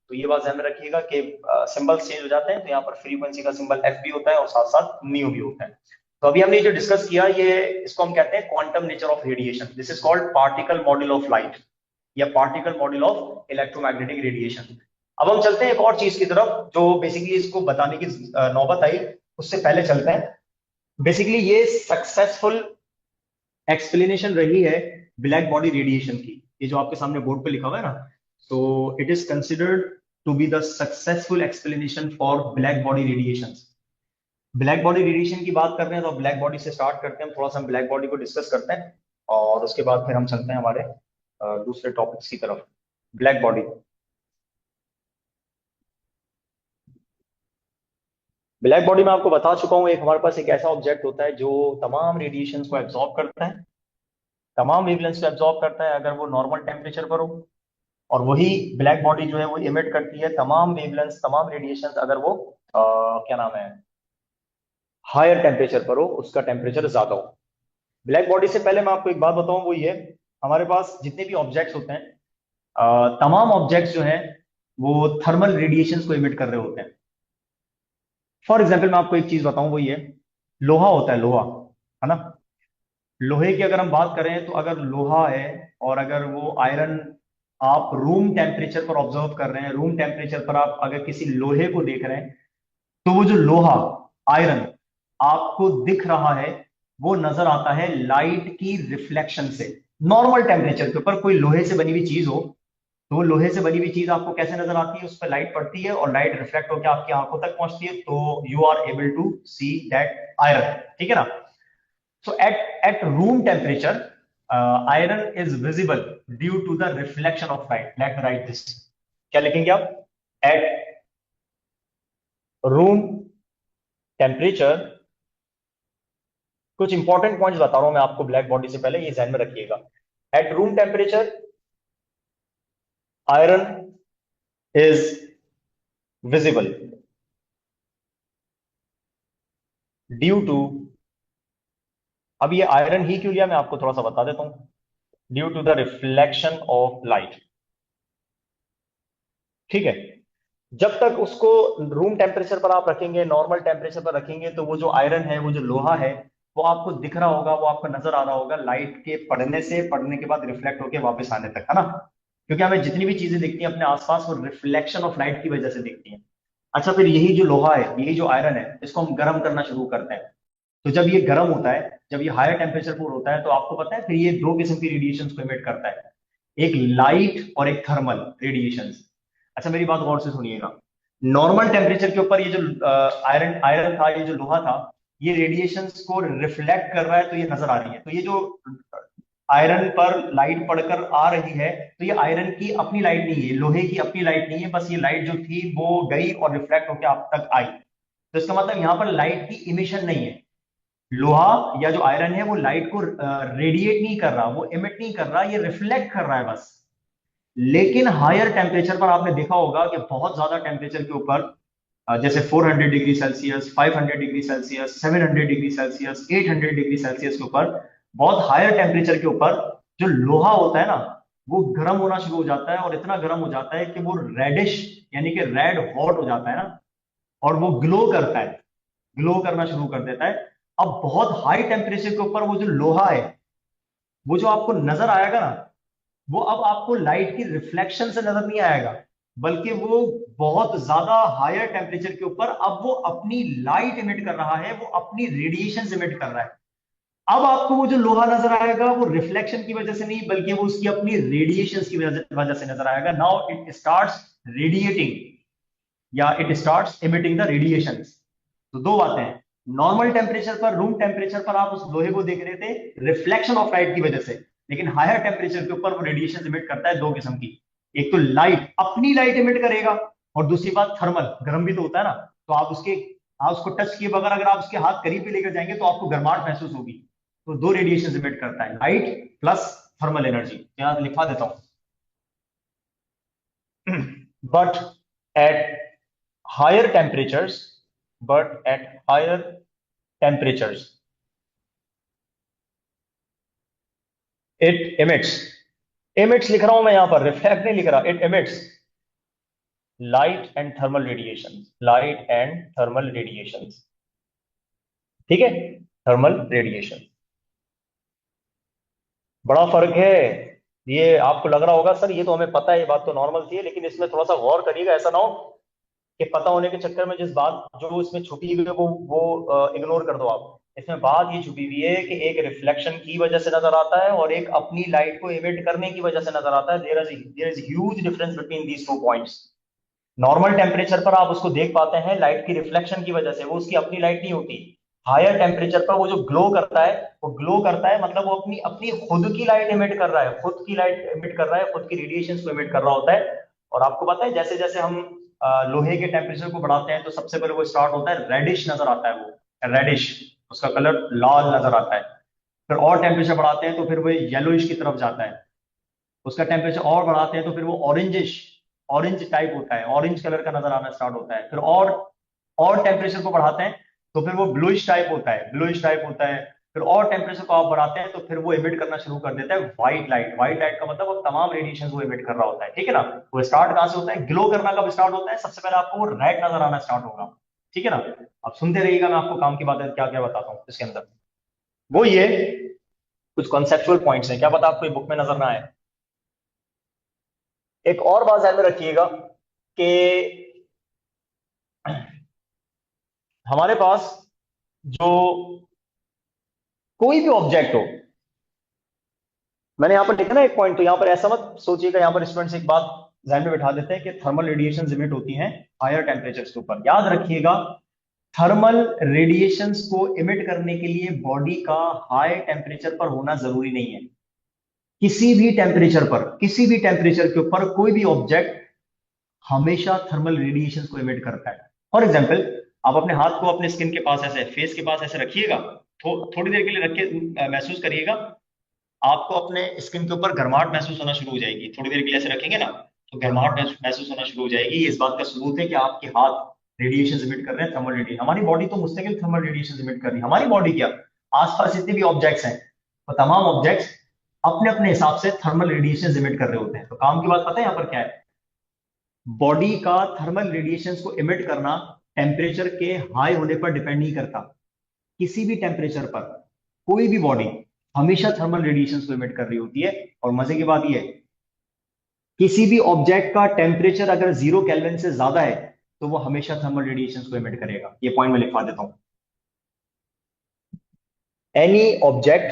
तो ये बात ध्यान में रखिएगा कि सिंबल्स चेंज हो जाते हैं, तो यहाँ पर फ्रीक्वेंसी का सिंबल एफ भी होता है और साथ साथ न्यू भी होता है। तो अभी हमने ये जो डिस्कस किया, ये इसको हम कहते हैं quantum nature of radiation. This is called particle model of light या particle model of electromagnetic radiation. अब हम चलते हैं एक और चीज की तरफ जो बेसिकली इसको बताने की नौबत आई, उससे पहले चलते हैं। बेसिकली ये सक्सेसफुल एक्सप्लेनेशन रही है ब्लैक बॉडी रेडिएशन की, ये जो आपके सामने बोर्ड पे लिखा हुआ है ना, तो it is considered to be the successful explanation for black body radiation. Black body radiation की बात कर रहे हैं तो ब्लैक बॉडी से स्टार्ट करते हैं, थोड़ा सा हम ब्लैक बॉडी को डिस्कस करते हैं और उसके बाद फिर हम चलते हैं हमारे दूसरे टॉपिक्स की तरफ। ब्लैक बॉडी, ब्लैक बॉडी में आपको बता चुका हूं, एक हमारे पास एक ऐसा ऑब्जेक्ट होता है जो तमाम रेडिएशन को एब्जॉर्ब करता है, तमाम वेवलेंथ को एब्जॉर्ब करता है अगर वो नॉर्मल टेम्परेचर पर हो, और वही ब्लैक बॉडी जो है वो इमिट करती है तमाम वेवलेंथ तमाम रेडिएशन अगर वो क्या नाम है हायर टेम्परेचर पर हो, उसका टेम्परेचर ज्यादा हो। ब्लैक बॉडी से पहले मैं आपको एक बात बताऊं, वो ये, हमारे पास जितने भी ऑब्जेक्ट्स होते हैं तमाम ऑब्जेक्ट्स जो हैं वो थर्मल रेडिएशंस को इमिट कर रहे होते हैं। फॉर एग्जाम्पल मैं आपको एक चीज बताऊं, वो ये, लोहा होता है, लोहा है ना, लोहे की अगर हम बात करें तो अगर लोहा है और अगर वो आयरन आप रूम टेम्परेचर पर ऑब्जर्व कर रहे हैं, रूम टेम्परेचर पर आप अगर किसी लोहे को देख रहे हैं, तो वो जो लोहा आयरन आपको दिख रहा है वो नजर आता है लाइट की रिफ्लेक्शन से। नॉर्मल टेम्परेचर के ऊपर कोई लोहे से बनी हुई चीज हो तो वो लोहे से बनी हुई चीज आपको कैसे नजर आती है, उस पर लाइट पड़ती है और लाइट रिफ्लेक्ट होकर आपकी आंखों तक पहुंचती है, तो you are able to see that iron. ठीक है ना, so at room temperature iron is visible due to the reflection of light। let me write this, क्या लिखेंगे आप, at room temperature, कुछ इंपॉर्टेंट पॉइंट्स बता रहा हूं मैं आपको ब्लैक बॉडी से पहले, ये ध्यान में रखिएगा। At room temperature iron is visible due to, अब ये आयरन ही क्यों लिया मैं आपको थोड़ा सा बता देता हूं, due to the reflection of light. ठीक है, जब तक उसको रूम टेम्परेचर पर आप रखेंगे, नॉर्मल टेम्परेचर पर रखेंगे, तो वो जो आयरन है, वो जो लोहा है, वो आपको दिख रहा होगा, वो आपको नजर आ रहा होगा लाइट के पड़ने से, पड़ने के बाद रिफ्लेक्ट होकर वापस आने तक, है ना, क्योंकि हमें जितनी भी चीजें दिखती हैं अपने आसपास वो रिफ्लेक्शन ऑफ लाइट की वजह से दिखती हैं। अच्छा, फिर यही जो लोहा है, यही जो आयरन है, इसको हम गर्म करना शुरू करते हैं, तो जब ये गर्म होता है, जब ये हायर टेम्परेचर पर होता है, तो आपको पता है फिर ये दो किस्म की रेडिएशन को इमिट करता है, एक लाइट और एक थर्मल रेडिएशन। अच्छा मेरी बात गौर से सुनिएगा, नॉर्मल टेम्परेचर के ऊपर ये जो आयरन आयरन था, ये जो लोहा था, ये रेडिएशंस को रिफ्लेक्ट कर रहा है, तो ये नजर आ रही है, तो ये जो आयरन पर लाइट पड़कर आ रही है, तो ये आयरन की अपनी लाइट नहीं है, लोहे की अपनी लाइट नहीं है, बस ये लाइट जो थी वो गई और रिफ्लेक्ट होकर आप तक आई। तो इसका मतलब यहां पर लाइट की इमिशन नहीं है, लोहा या जो आयरन है वो लाइट को रेडिएट नहीं कर रहा, वो इमिट नहीं कर रहा, ये रिफ्लेक्ट कर रहा है बस। लेकिन हायर टेम्परेचर पर आपने देखा होगा कि बहुत ज्यादा टेम्परेचर के ऊपर जैसे 400 degree Celsius, 500 degree Celsius, 700 degree Celsius, 800 degree Celsius के ऊपर, बहुत हायर टेम्परेचर के ऊपर जो लोहा होता है ना, वो गर्म होना शुरू हो जाता है और इतना गर्म हो जाता है कि वो रेडिश यानी कि रेड हॉट हो जाता है ना, और वो ग्लो करता है, ग्लो करना शुरू कर देता है। अब बहुत हाई टेम्परेचर के ऊपर वो जो लोहा है, वो जो आपको नजर आएगा ना, वो अब आपको लाइट की रिफ्लेक्शन से नजर नहीं आएगा, बल्कि वो बहुत ज्यादा हायर टेम्परेचर के ऊपर अब वो अपनी लाइट इमिट कर रहा है, वो अपनी रेडिएशन इमिट कर रहा है। अब आपको वो जो लोहा नजर आएगा वो रिफ्लेक्शन की वजह से नहीं, बल्कि वो उसकी अपनी रेडिएशन की वजह से नजर आएगा। नाउ इट स्टार्ट्स रेडिएटिंग या it starts emitting the radiation. तो दो बातें हैं, नॉर्मल टेम्परेचर पर, रूम टेम्परेचर पर आप उस लोहे को देख रहे थे रिफ्लेक्शन ऑफ लाइट की वजह से, लेकिन हायर टेम्परेचर के ऊपर वो रेडिएशन इमिट करता है दो किस्म की। एक तो लाइट, अपनी लाइट इमिट करेगा, और दूसरी बात थर्मल, गर्म भी तो होता है ना। तो आप उसको टच किए बगैर अगर आप उसके हाथ करीब भी लेकर जाएंगे तो आपको गर्माहट महसूस होगी। तो दो रेडिएशन इमिट करता है, लाइट प्लस थर्मल एनर्जी। यहां लिखवा देता हूं। But at higher temperatures, but at higher temperatures it emits, emits लिख रहा हूं मैं यहां पर, रिफ्लेक्ट नहीं लिख रहा, it emits light and thermal radiations, light and thermal radiations। ठीक है, थर्मल रेडिएशन, बड़ा फर्क है। ये आपको लग रहा होगा सर ये तो हमें पता है, ये बात तो नॉर्मल थी, लेकिन इसमें थोड़ा सा गौर करिएगा, ऐसा ना हो कि पता होने के चक्कर में जिस बात जो इसमें छुपी हुई है वो इग्नोर कर दो आप। इसमें बात ये छुपी हुई है कि एक रिफ्लेक्शन की वजह से नजर आता है और एक अपनी लाइट को इमिट करने की वजह से नजर आता है। There is huge difference between these two points. Normal temperature पर आप उसको देख पाते हैं लाइट की रिफ्लेक्शन की वजह से, वो उसकी अपनी लाइट नहीं होती। हायर टेम्परेचर पर वो जो ग्लो करता है, वो ग्लो करता है मतलब वो अपनी अपनी खुद की लाइट इमिट कर रहा है, खुद की लाइट इमिट कर रहा है, खुद की रेडिएशन को इमिट कर रहा होता है। और आपको पता है जैसे जैसे हम लोहे के टेम्परेचर को बढ़ाते हैं तो सबसे पहले वो स्टार्ट होता है रेडिश नजर आता है, वो रेडिश, उसका कलर लाल नजर आता है। फिर और टेम्परेचर बढ़ाते हैं तो फिर वो येलोइश की तरफ जाता है। उसका टेम्परेचर और बढ़ाते हैं तो फिर वो ऑरेंजिश, ऑरेंज टाइप होता है, ऑरेंज कलर का नजर आना स्टार्ट होता है। फिर और टेम्परेचर को बढ़ाते हैं तो फिर वो ब्लूइश टाइप होता है, ब्लूइश टाइप होता है। फिर और टेम्परेचर को आप बढ़ाते हैं तो फिर वो इमिट करना शुरू कर देता है व्हाइट लाइट। व्हाइट लाइट का मतलब वो तमाम रेडिएशन वो इमिट कर रहा होता है, ठीक है ना। वो स्टार्ट कहां से होता है, ग्लो करना कब स्टार्ट होता है, सबसे पहले आपको वो रेड नजर आना स्टार्ट होगा, ठीक है ना। आप सुनते रहिएगा, मैं आपको काम की बातें क्या क्या बताता हूँ इसके अंदर। वो ये कुछ कॉन्सेप्चुअल पॉइंट्स हैं, क्या पता आपको बुक में नजर ना आए। एक और बात ध्यान में रखिएगा कि हमारे पास जो कोई भी ऑब्जेक्ट हो, मैंने यहां पर लिखा ना एक पॉइंट, तो यहां पर ऐसा मत सोचिएगा, यहां पर स्टूडेंट्स एक बात ध्यान में बिठा देते हैं कि थर्मल रेडिएशन इमिट होती हैं हायर टेम्परेचर्स के ऊपर। याद रखिएगा, थर्मल रेडिएशंस को इमिट करने के लिए बॉडी का हाई टेम्परेचर पर होना जरूरी नहीं है। किसी भी टेम्परेचर पर, किसी भी टेम्परेचर के ऊपर कोई भी ऑब्जेक्ट हमेशा थर्मल रेडिएशन को इमिट करता है। फॉर एग्जाम्पल, आप अपने हाथ को अपने स्किन के पास ऐसे, फेस के पास ऐसे रखिएगा, थोड़ी देर के लिए रखिए, महसूस करिएगा, आपको अपने स्किन के ऊपर गर्माहट महसूस होना शुरू हो जाएगी। थोड़ी देर के लिए ऐसे रखेंगे ना तो गर्माहट महसूस होना शुरू हो जाएगी। ये इस बात का सबूत है कि आपके हाथ रेडिएशन इमिट कर रहे हैं, थर्मल रेडिएशन। हमारी बॉडी तो मुस्तकिल थर्मल रेडिएशन इमिट कर रही है। हमारी बॉडी क्या, आसपास जितने भी ऑब्जेक्ट्स हैं वो तमाम ऑब्जेक्ट्स अपने अपने हिसाब से थर्मल रेडिएशन इमिट कर रहे होते हैं। तो काम की बात पता है यहाँ पर क्या है, बॉडी का थर्मल रेडिएशंस को इमिट करना टेम्परेचर के हाई होने पर डिपेंड नहीं करता। किसी भी टेम्परेचर पर कोई भी बॉडी हमेशा थर्मल रेडिएशंस को इमिट कर रही होती है। और मजे की बात यह है, किसी भी ऑब्जेक्ट का टेम्परेचर अगर 0 केल्विन से ज्यादा है तो वो हमेशा थर्मल रेडिएशंस को इमिट करेगा। ये पॉइंट मैं लिखवा देता हूं। Any object,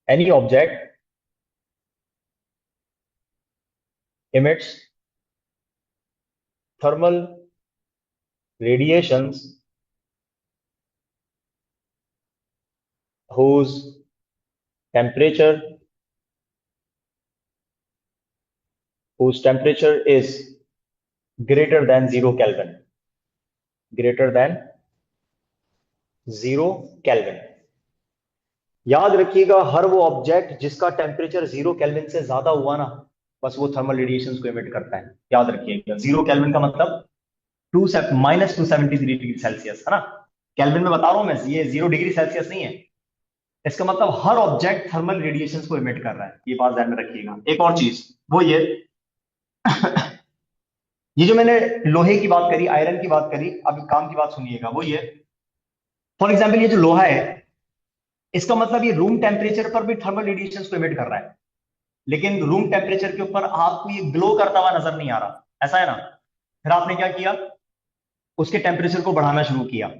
any object emits thermal radiations whose temperature is greater than 0 Kelvin, greater than 0 Kelvin। याद रखिएगा, हर वो ऑब्जेक्ट जिसका टेम्परेचर 0 केल्विन से ज्यादा हुआ ना, बस वो थर्मल रेडिएशन को इमिट करता है। याद रखिएगा, 0 केल्विन का मतलब -273 डिग्री सेल्सियस है ना। केल्विन में बता रहा हूं मैं, ये 0 डिग्री सेल्सियस नहीं है। इसका मतलब हर ऑब्जेक्ट थर्मल रेडिएशंस को इमिट कर रहा है, ये बात ध्यान में रखिएगा। एक और चीज वो ये जो मैंने लोहे की बात करी, आयरन की बात करी, अब काम की बात सुनिएगा। वो ये फॉर एग्जाम्पल ये जो लोहा है, इसका मतलब ये रूम टेम्परेचर पर भी थर्मल रेडिएशंस को इमिट कर रहा है, लेकिन रूम टेम्परेचर के ऊपर आपको ये ग्लो करता हुआ नजर नहीं आ रहा, ऐसा है ना। फिर आपने क्या किया, उसके टेम्परेचर को बढ़ाना शुरू किया,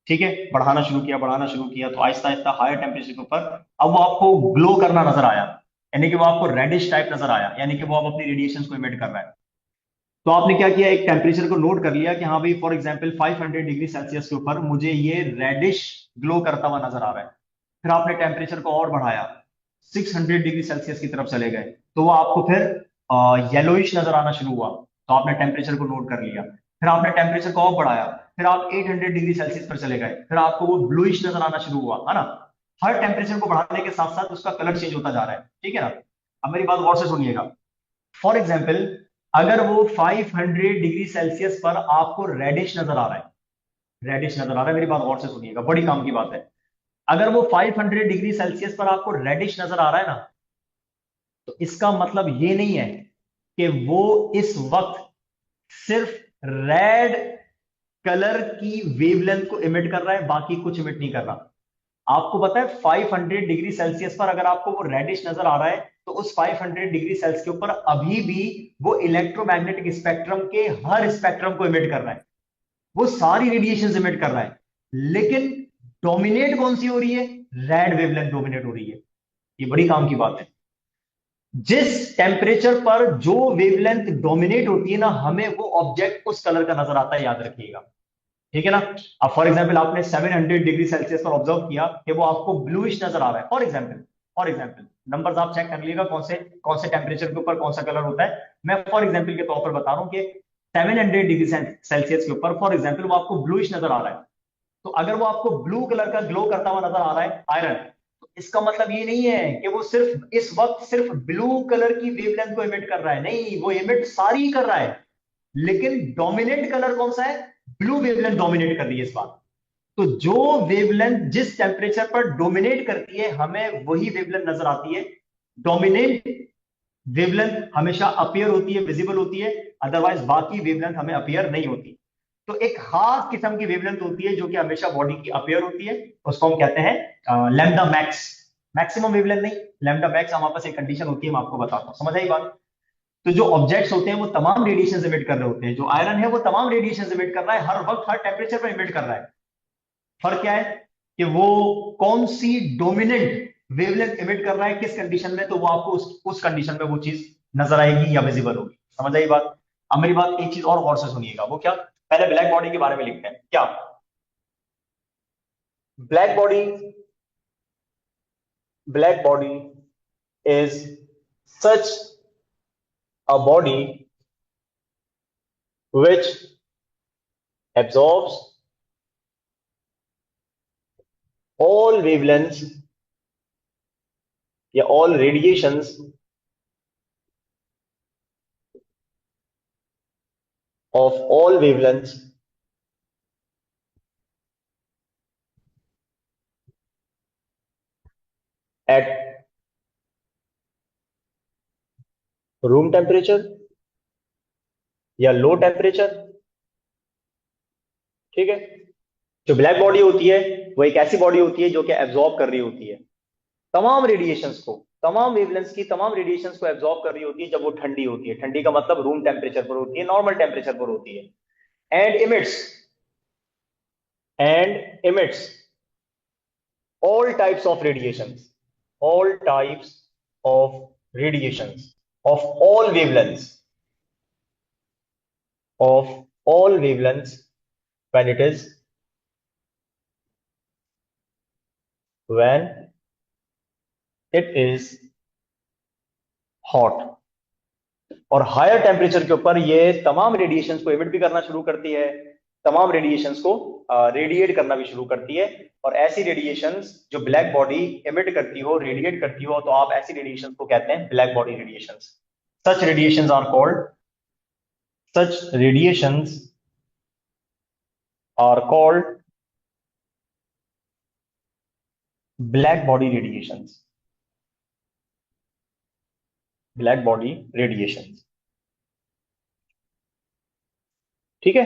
ठीक है, बढ़ाना शुरू किया, बढ़ाना शुरू किया, तो आहिस्ता आहिस्ता हायर टेम्परेचर के ऊपर अब वो आपको ग्लो करना नजर आया, यानी कि वो आपको रेडिश टाइप नजर आया, यानी कि वो आप अपनी रेडिएशन को इमिट कर रहा है। तो आपने क्या किया, एक टेम्परेचर को नोट कर लिया कि हाँ भाई फॉर एग्जाम्पल 500 डिग्री सेल्सियस के ऊपर मुझे ये रेडिश ग्लो करता हुआ नजर आ रहा है। फिर आपने टेम्परेचर को और बढ़ाया, 600 डिग्री सेल्सियस की तरफ चले गए, तो वो आपको फिर येलोइश नजर आना शुरू हुआ, तो आपने टेम्परेचर को नोट कर लिया। फिर आपने टेम्परेचर को और बढ़ाया, फिर आप 800 डिग्री सेल्सियस पर चले गए, फिर आपको वो ब्लूइश नजर आना शुरू हुआ, है ना। हर टेम्परेचर को बढ़ाने के साथ साथ उसका कलर चेंज होता जा रहा है, ठीक है ना। अब मेरी बात गौर से सुनिएगा। फॉर एग्जाम्पल अगर वो 500 डिग्री सेल्सियस पर आपको रेडिश नजर आ रहा है, रेडिश नजर आ रहा है, मेरी बात गौर से सुनिएगा, बड़ी काम की बात है। अगर वो 500 डिग्री सेल्सियस पर आपको रेडिश नजर आ रहा है ना, तो इसका मतलब ये नहीं है कि वो इस वक्त सिर्फ रेड कलर की वेवलेंथ को इमिट कर रहा है, बाकी कुछ इमिट नहीं कर रहा। आपको पता है 500 डिग्री सेल्सियस पर अगर आपको वो रेडिश नजर आ रहा है, तो उस 500 डिग्री सेल्सियस के ऊपर अभी भी वो इलेक्ट्रोमैग्नेटिक स्पेक्ट्रम के हर स्पेक्ट्रम को इमिट कर रहा है, वो सारी रेडिएशन इमिट कर रहा है, लेकिन डोमिनेट कौन सी हो रही है, रेड वेवलेंथ डोमिनेट हो रही है। ये बड़ी काम की बात है। जिस टेम्परेचर पर जो वेवलेंथ डोमिनेट होती है ना, हमें वो ऑब्जेक्ट उस कलर का नजर आता है, याद रखिएगा, ठीक है ना। अब फॉर एग्जाम्पल आपने 700 डिग्री सेल्सियस पर ऑब्जर्व किया कि वो आपको ब्लूइश नजर आ रहा है, फॉर एग्जाम्पल नंबर्स आप चेक कर लीजिएगा, कौन से टेम्परेचर के ऊपर कौन सा कलर होता है। मैं फॉर एग्जाम्पल के तौर पर बता रहा हूं कि 700 डिग्री सेल्सियस के ऊपर फॉर एग्जाम्पल वो आपको ब्लूइश नजर आ रहा है। तो अगर वो आपको ब्लू कलर का ग्लो करता हुआ नजर आ रहा है आयरन, तो इसका मतलब ये नहीं है कि वो सिर्फ इस वक्त सिर्फ ब्लू कलर की वेवलेंथ को इमिट कर रहा है, नहीं, वो इमिट सारी कर रहा है, लेकिन डोमिनेंट कलर कौन सा है, ब्लू वेवलेंथ डोमिनेट कर रही है इस बात। तो जो वेवलेंथ जिस टेम्परेचर पर डोमिनेट करती है, हमें वही वेवलेंथ नजर आती है। डोमिनेंट वेवलेंथ हमेशा अपीयर होती है, विजिबल होती है, अदरवाइज बाकी वेवलेंथ हमें अपीयर नहीं होती। तो एक खास किस्म की वेवलेंथ होती है जो कि हमेशा बॉडी की अपीयर होती है, उसको हम कहते हैं लैम्डा मैक्स। मैक्सिमम वेवलेंथ नहीं, लैम्डा मैक्स हमारे पास एक कंडीशन होती है, मैं आपको बताता हूं, समझ आई बात। तो जो ऑब्जेक्ट्स होते हैं वो तमाम रेडिएशन इमिट कर रहे होते हैं, जो आयरन है वो तमाम रेडिएशन इमिट कर रहा है, हर वक्त हर टेम्परेचर पर इमिट कर रहा है। फर्क क्या है कि वो कौन सी डोमिनेंट वेवलेंथ इमिट कर रहा है किस कंडीशन में, तो वो आपको उस कंडीशन में वो चीज नजर आएगी या विजिबल होगी, समझ आई बात। अब मेरी बात एक चीज और गौर से सुनिएगा, वो क्या, पहले ब्लैक बॉडी के बारे में लिखते हैं क्या। Black body, black body is such a body which absorbs all wavelengths या all radiations of all wavelengths at room temperature या लो टेम्परेचर, ठीक है। जो ब्लैक बॉडी होती है वो एक ऐसी बॉडी होती है जो कि एब्जॉर्ब कर रही होती है तमाम रेडिएशंस को, तमाम वेवलेंथ्स की तमाम रेडिएशंस को एब्जॉर्ब कर रही होती है जब वो ठंडी होती है। ठंडी का मतलब रूम टेम्परेचर पर होती है, नॉर्मल टेम्परेचर पर होती है। And emits all types of radiations, all types of radiations of all wavelengths, of all wavelengths when it is, when it is hot। और हायर टेम्परेचर के ऊपर ये तमाम रेडिएशंस को इमिट भी करना शुरू करती है, तमाम रेडिएशंस को रेडिएट करना भी शुरू करती है। और ऐसी रेडिएशंस जो ब्लैक बॉडी इमिट करती हो, रेडिएट करती हो, तो आप ऐसी रेडिएशंस को कहते हैं black body radiations. Such radiations are called, such radiations are called black body radiations, black body radiations, ठीक है।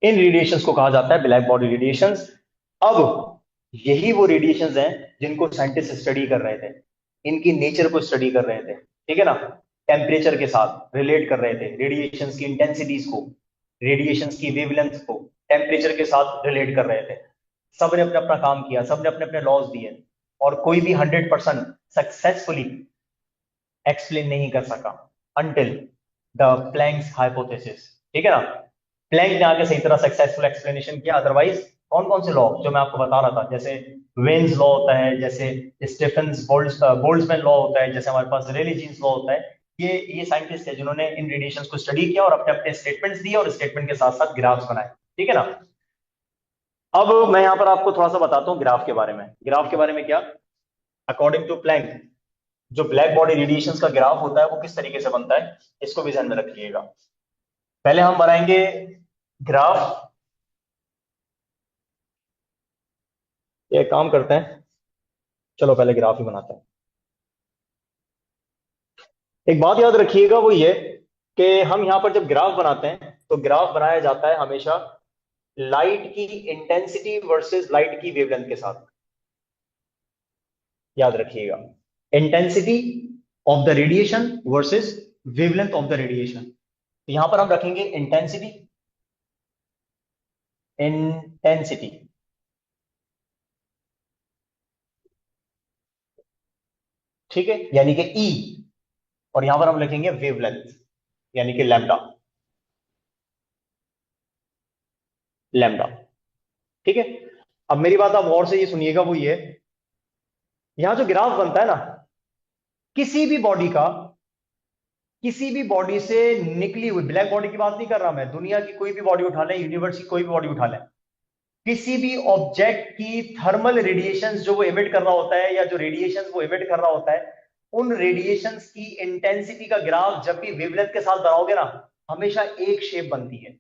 इन रेडिएशंस को कहा जाता है ब्लैक बॉडी रेडिएशंस। अब यही वो रेडिएशंस हैं जिनको साइंटिस्ट स्टडी कर रहे थे, इनकी नेचर को स्टडी कर रहे थे, ठीक है ना। टेम्परेचर के साथ रिलेट कर रहे थे, रेडिएशंस की इंटेंसिटीज को, रेडिएशंस की वेवलेंथ को टेम्परेचर के साथ रिलेट कर रहे थे। सबने अपने अपना काम किया, सबने अपने अपने लॉज दिए, और कोई भी 100% सक्सेसफुली एक्सप्लेन नहीं कर सका अंटिल द प्लैंक्स हाइपोथेसिस, ठीक है ना। प्लैंक ने आके सही तरह सक्सेसफुल एक्सप्लेनेशन किया, अदरवाइज कौन कौन से लॉ जो मैं आपको बता रहा था, जैसे वेन्स लॉ होता है, जैसे स्टीफेंस बोल्ट्जमैन लॉ होता है, जैसे हमारे पास रेले जीन्स लॉ होता है, ये साइंटिस्ट है जिन्होंने इन रेडिएशंस को स्टडी किया और अपने अपने स्टेटमेंट्स दिए और स्टेटमेंट के साथ साथ ग्राफ्स बनाए, ठीक है ना। अब मैं यहां पर आपको थोड़ा सा बताता हूँ ग्राफ के बारे में। ग्राफ के बारे में क्या, अकॉर्डिंग टू प्लैंक जो ब्लैक बॉडी रेडिएशंस का ग्राफ होता है वो किस तरीके से बनता है, इसको भी ध्यान में रखिएगा। पहले हम बनाएंगे ग्राफ। ये काम करते हैं, चलो पहले ग्राफ ही बनाते हैं। एक बात याद रखिएगा वो ये कि हम यहां पर जब ग्राफ बनाते हैं तो ग्राफ बनाया जाता है हमेशा लाइट की इंटेंसिटी वर्सेस लाइट की वेवलेंथ के साथ। याद रखिएगा, intensity of the radiation versus wavelength of the radiation. तो यहां पर हम रखेंगे इंटेंसिटी, इंटेंसिटी, ठीक है, यानी कि ई। और यहां पर हम लिखेंगे वेवलेंथ, यानी कि लैम्डा, लैम्डा, ठीक है। अब मेरी बात आप गौर से ये सुनिएगा, वो ये यहां जो ग्राफ बनता है ना, किसी भी बॉडी का, किसी भी बॉडी से निकली हुई, ब्लैक बॉडी की बात नहीं कर रहा मैं, दुनिया की कोई भी बॉडी उठा लें, यूनिवर्स की कोई भी बॉडी उठा लें, किसी भी ऑब्जेक्ट की थर्मल रेडिएशंस जो वो एमिट कर रहा होता है, या जो रेडिएशंस वो एमिट कर रहा होता है, उन रेडिएशंस की इंटेंसिटी का ग्राफ जब भी वेवलेंथ के साथ बनाओगे ना, हमेशा एक शेप बनती है।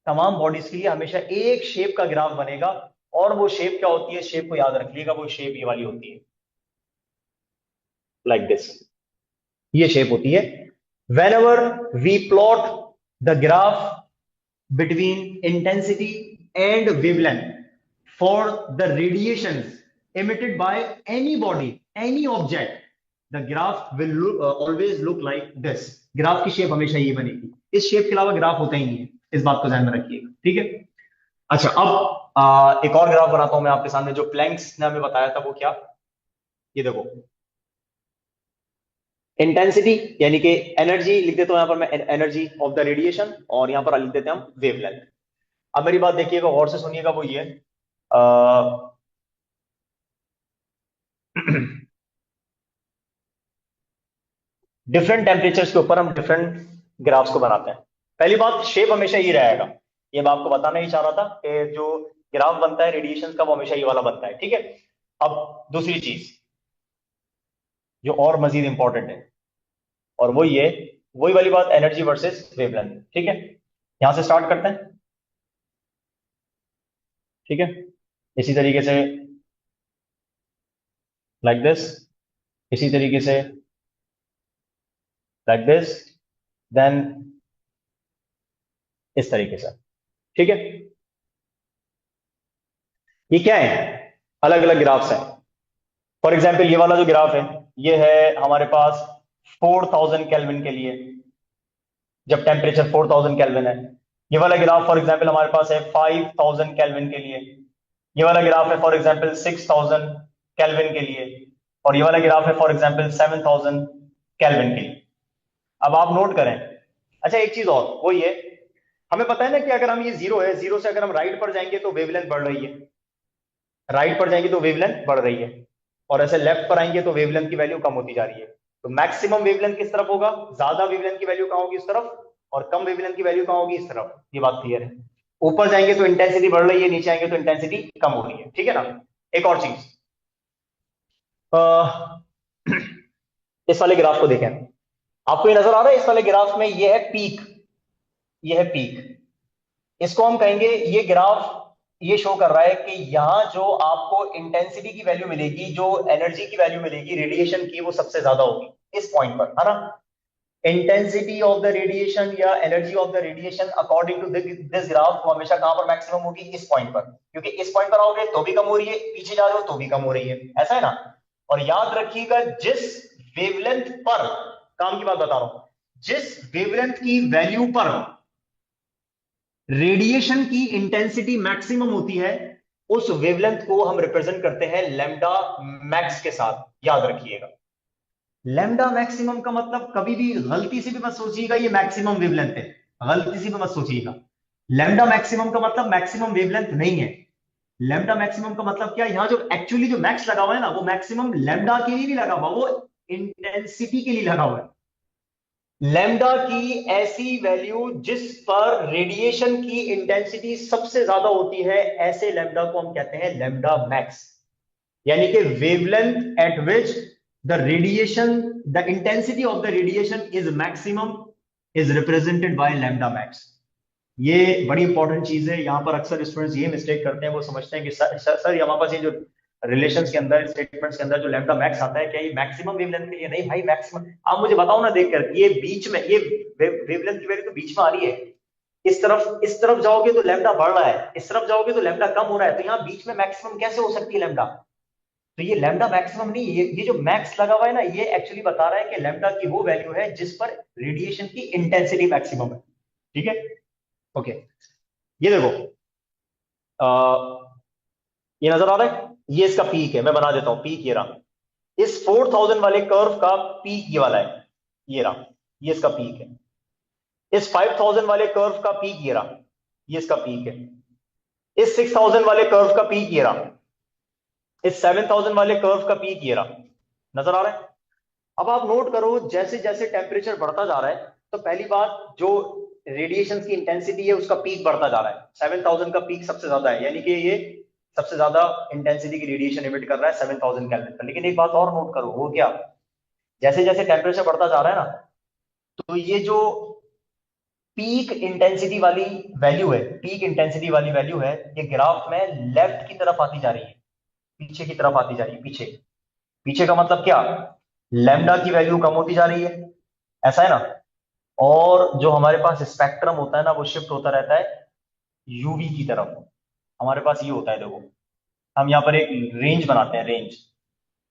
तमाम बॉडीज के लिए हमेशा एक शेप का ग्राफ बनेगा, और वो शेप क्या होती है, शेप को याद रखिएगा, वो शेप ये वाली होती है, लाइक दिस, ये शेप होती है। whenever we plot the graph between intensity and wavelength for the radiations emitted by any body, any object, the graph will always look like this। Graph की शेप हमेशा ये बनेगी, इस शेप के अलावा ग्राफ होता ही नहीं है, इस बात को ध्यान में रखिएगा, ठीक है। अच्छा, अब एक और ग्राफ बनाता हूं मैं आपके सामने, जो प्लैंक्स ने हमें बताया था वो क्या, ये देखो, इंटेंसिटी यानी कि एनर्जी लिख देता हूं यहां पर मैं, एनर्जी ऑफ द रेडिएशन, और यहां पर लिख देते हैं हम वेवलेंथ। अब मेरी बात देखिएगा, गौर से सुनिएगा, वो ये डिफरेंट टेम्परेचर्स के ऊपर हम डिफरेंट ग्राफ्स को बनाते हैं। पहली बात, शेप हमेशा ये रहेगा, ये मैं आपको बताना ही चाह रहा था कि जो ग्राफ बनता है रेडिएशन का वो हमेशा ये वाला बनता है, ठीक है। अब दूसरी चीज जो और मजीद इंपॉर्टेंट है, और वो ये, वही वाली बात, एनर्जी वर्सेस वेवलेंथ, ठीक है। यहां से स्टार्ट करते हैं, ठीक है, इसी तरीके से, लाइक दिस, इसी तरीके से, लाइक दिस, देन इस तरीके से, ठीक है। ये क्या है, अलग अलग ग्राफ्स हैं। फॉर एग्जाम्पल ये वाला जो ग्राफ है, ये है हमारे पास 4000 केल्विन के लिए, जब टेम्परेचर 4000 केल्विन है। ये वाला ग्राफ फॉर एग्जाम्पल हमारे पास है 5000 केल्विन के लिए। ये वाला ग्राफ है फॉर एग्जाम्पल 6000 केल्विन के लिए, और ये वाला ग्राफ है फॉर एग्जाम्पल 7000 केल्विन के लिए। अब आप नोट करें, अच्छा एक चीज और, वो ये, हमें पता है ना कि अगर हम, ये जीरो है, जीरो से अगर हम राइट पर जाएंगे तो वेवलेंथ बढ़ रही है, राइट पर जाएंगे तो वेवलेंथ बढ़ रही है, और ऐसे लेफ्ट पर आएंगे तो वेवलेंथ की वैल्यू कम होती जा रही है। तो मैक्सिमम वेवलेंथ किस तरफ होगा, ज्यादा वेवलेंथ की वैल्यू कहां होगी, इस तरफ, और कम वेवलेंथ की वैल्यू कहां होगी, इस तरफ। ये बात क्लियर है। ऊपर जाएंगे तो इंटेंसिटी बढ़ रही है, नीचे आएंगे तो इंटेंसिटी कम हो रही है, ठीक है ना। एक और चीज, इस वाले ग्राफ को देखें, आपको ये नजर आ रहा है, इस वाले ग्राफ में ये है पीक, ये है पीक, इसको हम कहेंगे, ये ग्राफ ये शो कर रहा है कि यहाँ जो आपको इंटेंसिटी की वैल्यू मिलेगी, जो एनर्जी की वैल्यू मिलेगी रेडिएशन की, वो सबसे ज्यादा होगी इस पॉइंट पर, है ना। इंटेंसिटी ऑफ द रेडिएशन या energy of the radiation according to this graph वो हमेशा कहां पर मैक्सिमम होगी, इस पॉइंट पर, क्योंकि इस पॉइंट पर आओगे तो भी कम हो रही है, पीछे जा रहे हो तो भी कम हो रही है, ऐसा है ना। और याद रखिएगा जिस वेवलेंथ पर, काम की बात बता रहा हूं, जिस वेवलेंथ की वैल्यू पर रेडिएशन की इंटेंसिटी मैक्सिमम होती है, उस वेवलेंथ को हम रिप्रेजेंट करते हैं लैम्डा मैक्स के साथ, याद रखिएगा। लैम्डा मैक्सिमम का मतलब कभी भी गलती से भी मत सोचिएगा ये मैक्सिमम वेवलेंथ है, गलती से भी मत सोचिएगा। लैम्डा मैक्सिमम का मतलब मैक्सिमम वेवलेंथ नहीं है। लैम्डा मैक्सिमम का मतलब क्या, यहां जो एक्चुअली जो मैक्स लगा हुआ है ना, वो मैक्सिमम लैम्डा के लिए नहीं लगा हुआ, वो इंटेंसिटी के लिए लगा हुआ है। लैम्डा की ऐसी वैल्यू जिस पर रेडिएशन की इंटेंसिटी सबसे ज्यादा होती है, ऐसे लैम्डा को हम कहते हैं लैम्डा मैक्स। यानी कि wavelength at which the radiation, the intensity of the radiation is maximum is represented by lambda max. ये बड़ी इंपॉर्टेंट चीज है। यहां पर अक्सर स्टूडेंट्स ये मिस्टेक करते हैं, वो समझते हैं कि सर ये हमारे पास ये जो रिलेशंस के अंदर, स्टेटमेंट्स के अंदर जो लैम्डा मैक्स आता है, क्या ये मैक्सिमम वेवलेंथ के लिए? नहीं भाई, मैक्सिमम आप मुझे बताओ ना देखकर, ये बीच में, ये वेवलेंथ की वैल्यू तो बीच में आ रही है। इस तरफ जाओगे तो लैम्डा बढ़ रहा है, इस तरफ जाओगे तो लैम्डा कम हो रहा है, तो यहाँ बीच में मैक्सिमम कैसे हो सकती है लैम्डा? तो ये लैम्डा मैक्सिमम नहीं, ये जो मैक्स लगा हुआ है ना, ये एक्चुअली बता रहा है कि लैम्डा की वो वैल्यू है जिस पर रेडिएशन की इंटेंसिटी मैक्सिमम है। ठीक है, ओके। ये देखो, ये नजर आ रहा है, ये इसका पीक है, मैं बना देता हूं पीक, ये रहा। इस 4000 वाले कर्व का पीक ये वाला है, ये रहा, ये इसका पीक है। इस 5000 वाले कर्व का पीक ये रहा, ये इसका पीक है। इस 6000 वाले कर्व का पीक ये रहा, इस 7000 वाले कर्व का पीक ये रहा। नजर आ रहा है? अब आप नोट करो, जैसे जैसे टेम्परेचर बढ़ता जा रहा है, तो पहली बात, जो रेडिएशन की इंटेंसिटी है उसका पीक बढ़ता जा रहा है। 7000 का पीक सबसे ज्यादा है, यानी कि ये सबसे ज्यादा इंटेंसिटी की रेडिएशन इमिट कर रहा है 7000 केल्विन पर। लेकिन एक बात और नोट करो, वो क्या, जैसे जैसे टेम्परेचर बढ़ता जा रहा है ना, तो ये जो पीक इंटेंसिटी वाली वैल्यू है, पीक इंटेंसिटी वाली वैल्यू है, ये ग्राफ में लेफ्ट की तरफ आती जा रही है, पीछे की तरफ आती जा रही है, पीछे। पीछे का मतलब क्या, लैम्डा की वैल्यू कम होती जा रही है, ऐसा है ना। और जो हमारे पास स्पेक्ट्रम होता है ना, वो शिफ्ट होता रहता है यूवी की तरफ। हमारे पास ये होता है, देखो, हम यहाँ पर एक रेंज बनाते हैं, रेंज,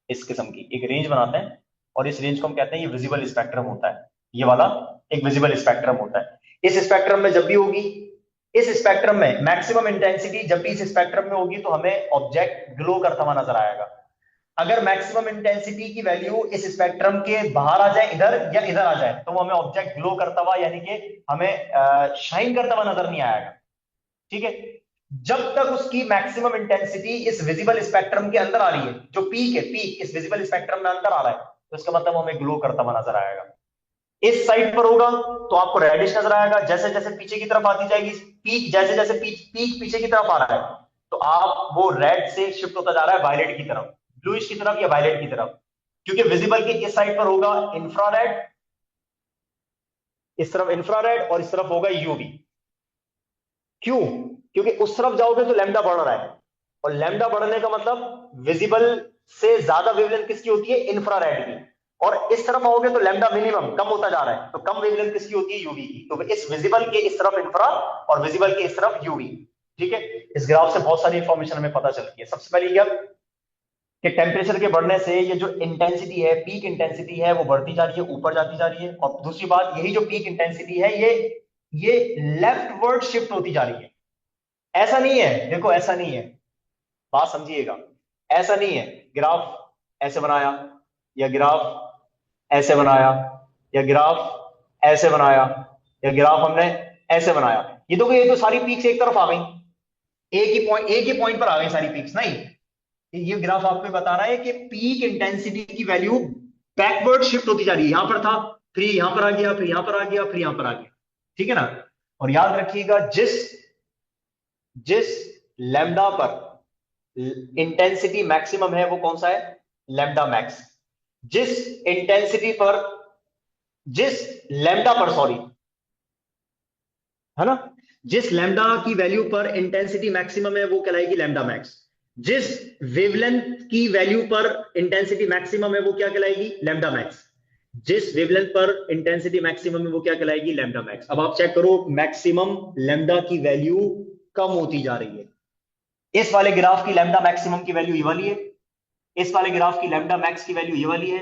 इस किस्म की एक रेंज बनाते हैं, और इस रेंज को हम कहते हैं ये विजिबल स्पेक्ट्रम होता है, ये वाला एक विजिबल स्पेक्ट्रम होता है। इस स्पेक्ट्रम में जब भी होगी, इस स्पेक्ट्रम में मैक्सिमम इंटेंसिटी जब भी इस स्पेक्ट्रम में होगी, तो हमें ऑब्जेक्ट ग्लो करता हुआ नजर आएगा। अगर मैक्सिमम इंटेंसिटी की वैल्यू इस स्पेक्ट्रम के बाहर आ जाए, इधर या इधर आ जाए, तो वो हमें ऑब्जेक्ट ग्लो करता हुआ, यानी कि हमें शाइन करता हुआ नजर नहीं आएगा। ठीक है, जब तक उसकी मैक्सिमम इंटेंसिटी इस विजिबल स्पेक्ट्रम के अंदर आ रही है, जो पीक है, पीक इस विजिबल स्पेक्ट्रम में अंदर आ रहा है, तो इसका मतलब हमें ग्लो करता हुआ नजर आएगा। इस साइड पर होगा तो आपको रेडिश नजर आएगा, जैसे जैसे पीछे की तरफ आती जाएगी पीक, जैसे जैसे पीक पीछे की तरफ आ रहा है, तो आप वो रेड से शिफ्ट होता जा रहा है वायलेट की तरफ, ब्लूइश की तरफ या वायलेट की तरफ, क्योंकि विजिबल की इस साइड पर होगा इंफ्रारेड, इस तरफ इंफ्रारेड, और इस तरफ होगा यूवी। क्यों? क्योंकि उस तरफ जाओगे तो लैम्डा बढ़ रहा है, और लैम्डा बढ़ने का मतलब विजिबल से ज्यादा वेवलेंथ किसकी होती है, इंफ्रारेड की। और इस तरफ आओगे तो लैम्डा मिनिमम कम होता जा रहा है, तो कम वेवलेंथ किसकी होती है, यूवी की। तो इस विजिबल के इस तरफ इंफ्रा, और विजिबल के इस तरफ यूवी। ठीक है, इस ग्राफ से बहुत सारी इंफॉर्मेशन हमें पता चलती है। सबसे पहले क्या, कि टेम्परेचर के बढ़ने से ये जो इंटेंसिटी है, पीक इंटेंसिटी है, वो बढ़ती जा रही है, ऊपर जाती जा रही है। और दूसरी बात, यही जो पीक इंटेंसिटी है, ये लेफ्टवर्ड शिफ्ट होती जा रही है। ऐसा नहीं है, देखो ऐसा नहीं है, बात समझिएगा, ऐसा नहीं है ग्राफ ऐसे बनाया, या ग्राफ ऐसे बनाया, या ग्राफ ऐसे बनाया, या ग्राफ हमने ऐसे बनाया, ये देखो, ये तो सारी पीक्स एक तरफ आ गई, एक ही पॉइंट पर आ गई सारी पीक्स। नहीं, ये ग्राफ आपको बता रहा है कि पीक इंटेंसिटी की वैल्यू बैकवर्ड शिफ्ट होती जा रही है। यहां पर था, फिर यहां पर आ गया, फिर यहां पर आ गया, फिर यहां पर आ गया। ठीक है ना। और याद रखिएगा, जिस जिस लैम्डा पर इंटेंसिटी मैक्सिमम है, वो कौन सा है, लैम्डा मैक्स। जिस इंटेंसिटी पर, जिस लैम्डा पर, सॉरी, है ना, जिस लैम्डा की वैल्यू पर इंटेंसिटी मैक्सिमम है वो कहलाएगी लैम्डा मैक्स। जिस वेवलेंथ की वैल्यू पर इंटेंसिटी मैक्सिमम है वो क्या कहलाएगी, लैम्डा मैक्स। जिस वेवलेंथ पर इंटेंसिटी मैक्सिमम है वो क्या कहलाएगी, लैम्डा मैक्स। अब आप चेक करो, मैक्सिमम लैम्डा की वैल्यू कम होती जा रही है। इस वाले ग्राफ की लैम्डा मैक्सिमम की वैल्यू ये वाली है, इस वाले ग्राफ की लैम्डा मैक्स की वैल्यू ये वाली है,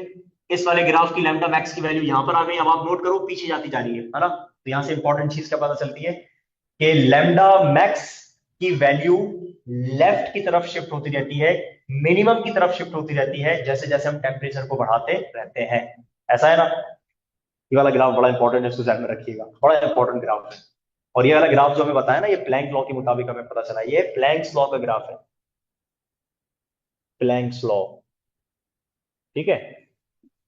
इस वाले ग्राफ की लैम्डा मैक्स की वैल्यू यहां पर आ गई। अब आप नोट करो, पीछे जाती जा रही है ना। तो यहां से इंपॉर्टेंट चीज क्या पता चलती है कि लैम्डा मैक्स की वैल्यू लेफ्ट की तरफ शिफ्ट होती रहती है, मिनिमम की तरफ शिफ्ट होती रहती है, जैसे जैसे हम टेम्परेचर को बढ़ाते रहते हैं। ऐसा है ना। ये वाला ग्राफ बड़ा इंपॉर्टेंट है, इसको ध्यान में रखिएगा, बड़ा इंपॉर्टेंट ग्राफ है। और ये वाला ग्राफ जो हमें बताया ना, ये प्लैंक लॉ के मुताबिक हमें पता चला, ये प्लैंक्स लॉ का ग्राफ है, प्लैंक्स लॉ। ठीक है।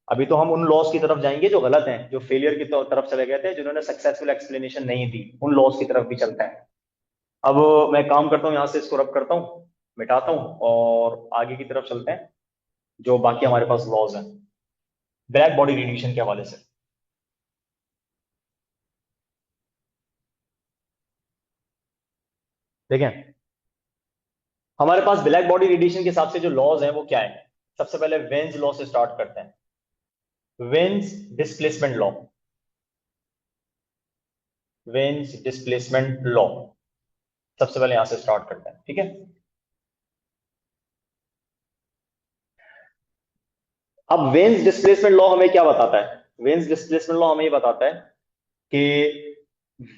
अभी तो हम उन लॉस की तरफ जाएंगे जो गलत हैं, जो फेलियर की तरफ चले गए थे, जिन्होंने सक्सेसफुल एक्सप्लेनेशन नहीं दी, उन लॉस की तरफ भी चलते हैं। अब मैं काम करता हूं, यहां से इसको रब करता हूं, मिटाता हूं, और आगे की तरफ चलते हैं जो बाकी हमारे पास लॉज हैं ब्लैक बॉडी रेडिएशन के हवाले से। देखें, हमारे पास ब्लैक बॉडी रेडिएशन के हिसाब से जो लॉज हैं वो क्या है। सबसे पहले वेन्स लॉ से स्टार्ट करते हैं। Veins displacement law, veins displacement law सबसे पहले यहां से स्टार्ट करते हैं। ठीक है। अब वेन्स डिस्प्लेसमेंट लॉ हमें क्या बताता है, वेन्स डिस्प्लेसमेंट लॉ हमें ये बताता है कि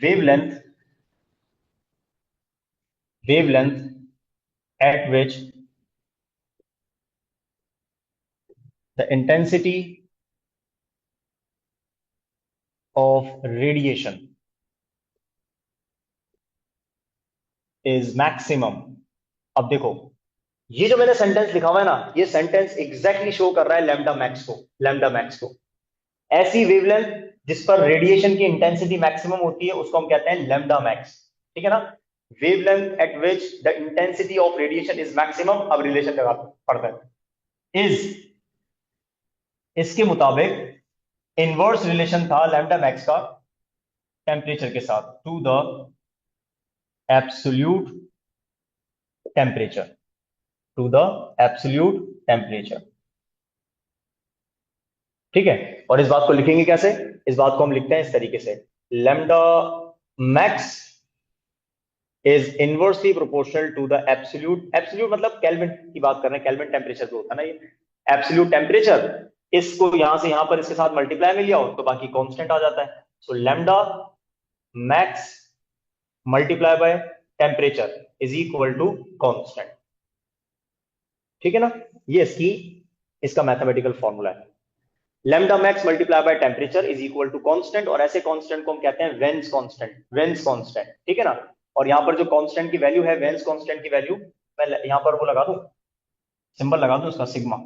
wavelength wavelength at which the intensity of radiation is maximum। अब देखो, ये जो मैंने सेंटेंस लिखा हुआ है ना, ये सेंटेंस एग्जैक्टली शो कर रहा है लैम्डा मैक्स को, लैम्डा मैक्स को। ऐसी वेवलेंथ जिस पर रेडिएशन की इंटेंसिटी मैक्सिमम होती है उसको हम कहते हैं लैम्डा मैक्स। ठीक है ना। Wavelength at which the intensity of radiation is maximum. अब रिलेशन लगा पड़ता है, इज, इसके मुताबिक इनवर्स रिलेशन था लैम्डा मैक्स का टेम्परेचर के साथ, to the absolute temperature, to the absolute temperature. ठीक है। और इस बात को लिखेंगे कैसे, इस बात को हम लिखते हैं इस तरीके से, lambda max is inversely proportional to the absolute, absolute मतलब केल्विन की बात कर रहे हैं, केल्विन टेम्परेचर जो होता है ना, ये एब्सोल्यूट टेम्परेचर। इसको यहां से यहां पर इसके साथ मल्टीप्लाई में लिया हो तो बाकी कांस्टेंट आ जाता है। So lambda max multiply by temperature is equal to constant. ठीक है ना। ये इसका मैथमेटिकल फॉर्मूला है, lambda max multiply by temperature is equal to constant. और ऐसे कांस्टेंट को हम कहते हैं वेन्स कांस्टेंट, वेन्स कांस्टेंट। ठीक है ना। और यहां पर जो कांस्टेंट की वैल्यू है, वेन्स कांस्टेंट की वैल्यू, मैं यहां पर वो लगा दूं, सिंबल लगा दूं उसका, सिग्मा,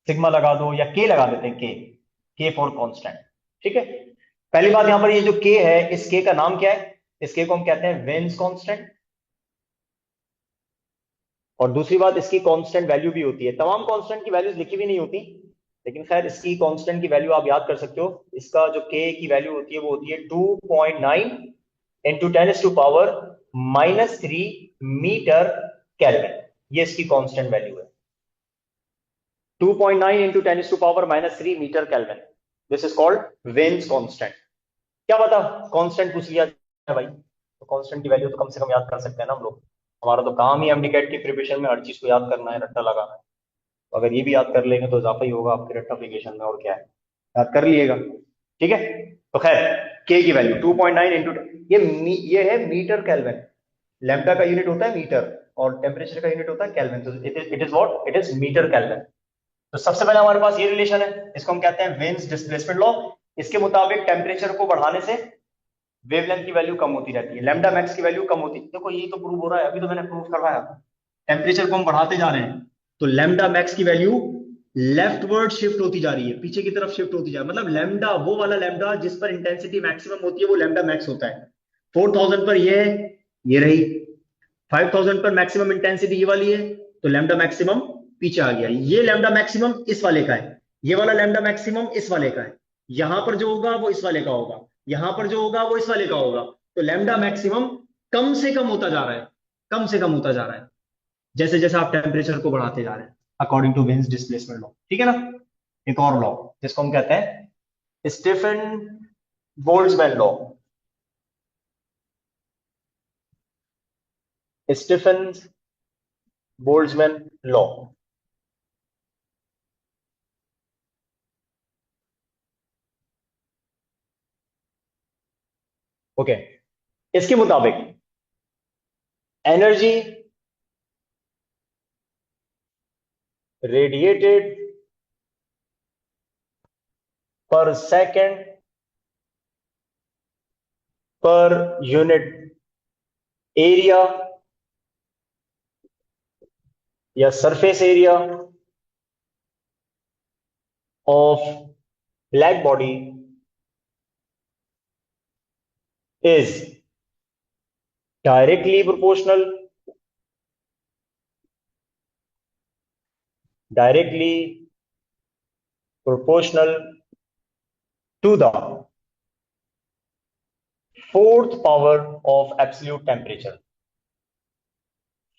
सिग्मा लगा दो, या के लगा देते हैं, के फॉर कांस्टेंट। ठीक है। पहली बात, यहां पर ये जो के है, इस के का नाम क्या है, इस के को हम कहते हैं वेन्स कांस्टेंट। और दूसरी बात, इसकी कांस्टेंट वैल्यू भी होती है, तमाम कांस्टेंट की वैल्यूज लिखी भी नहीं होती, लेकिन खैर इसकी कांस्टेंट की वैल्यू आप याद कर सकते हो। इसका जो के की वैल्यू होती है वो होती है 2.9 इंटू 10⁻³ मीटर केल्विन। ये इसकी कांस्टेंट वैल्यू है, 2.9 into 10⁻³ metre Kelvin. This is called Wien's constant. क्या पता कांस्टेंट पूछ लिया है भाई, तो कांस्टेंट की वैल्यू तो कम से कम याद कर सकते हैं ना हम लोग। हमारा तो काम ही एमडीकैट की प्रिपरेशन में हर चीज को याद करना है, रट्टा लगाना है। तो अगर ये भी याद कर लेंगे तो इजाफा ही होगा आपके रट्टा एप्लीकेशन में, और क्या है, याद कर लिएगा। ठीक है। तो खैर, के की वैल्यू 2.9 इंटू, ये है मीटर केल्विन। लैम्डा का यूनिट होता है मीटर और टेम्परेचर का यूनिट होता है केल्विन, तो it is what, it is metre Kelvin. तो सबसे पहले हमारे पास ये रिलेशन है, इसको हम कहते हैं वेन्स डिस्प्लेसमेंट लॉ। इसके मुताबिक टेम्परेचर को बढ़ाने से वेवलेंथ की वैल्यू कम होती रहती है, लैम्डा मैक्स की वैल्यू कम होती है। देखो ये तो प्रूव हो रहा है, अभी तो मैंने प्रूव करवाया, टेम्परेचर को हम बढ़ाते जा रहे हैं तो लैम्डा मैक्स की वैल्यू लेफ्टवर्ड शिफ्ट होती जा रही है, पीछे की तरफ शिफ्ट होती जा रही है। मतलब लैम्डा, वो वाला लैम्डा जिस पर इंटेंसिटी मैक्सिमम होती है वो लैम्डा मैक्स होता है। 4000 पर ये है, ये रही। 5000 पर मैक्सिमम इंटेंसिटी ये वाली है, तो लैम्डा मैक्सिमम पीछे आ गया। ये लैम्डा मैक्सिमम इस वाले का है, ये वाला लैम्डा मैक्सिमम इस वाले का है। यहां पर जो होगा वो इस वाले का होगा, यहां पर जो होगा वो इस वाले का होगा। तो लैम्डा मैक्सिमम कम से कम होता जा रहा है, कम से कम होता जा रहा है जैसे जैसे आप टेम्परेचर को बढ़ाते जा रहे हैं, according to Wien's displacement law. ठीक है ना। एक और लॉ जिसको हम कहते हैं Stefan Boltzmann law. Stefan Boltzmann law. Okay, इसके मुताबिक एनर्जी रेडिएटेड पर सेकेंड पर यूनिट एरिया या surface area of black body is directly proportional to the fourth power of absolute temperature.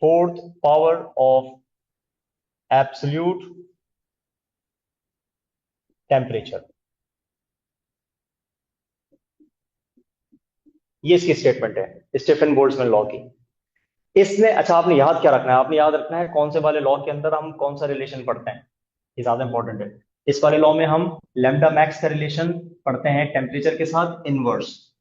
Fourth power of absolute temperature. ये इसकी statement है Stefan Boltzmann law की। इसने, अच्छा आपने याद क्या रखना है, आपने याद रखना है कौन से वाले लॉ के अंदर हम कौन सा रिलेशन पढ़ते हैं, ये ज्यादा इंपॉर्टेंट है। इस वाले लॉ में हम लैम्डा मैक्स का रिलेशन पढ़ते हैं टेम्परेचर के साथ इनवर्स।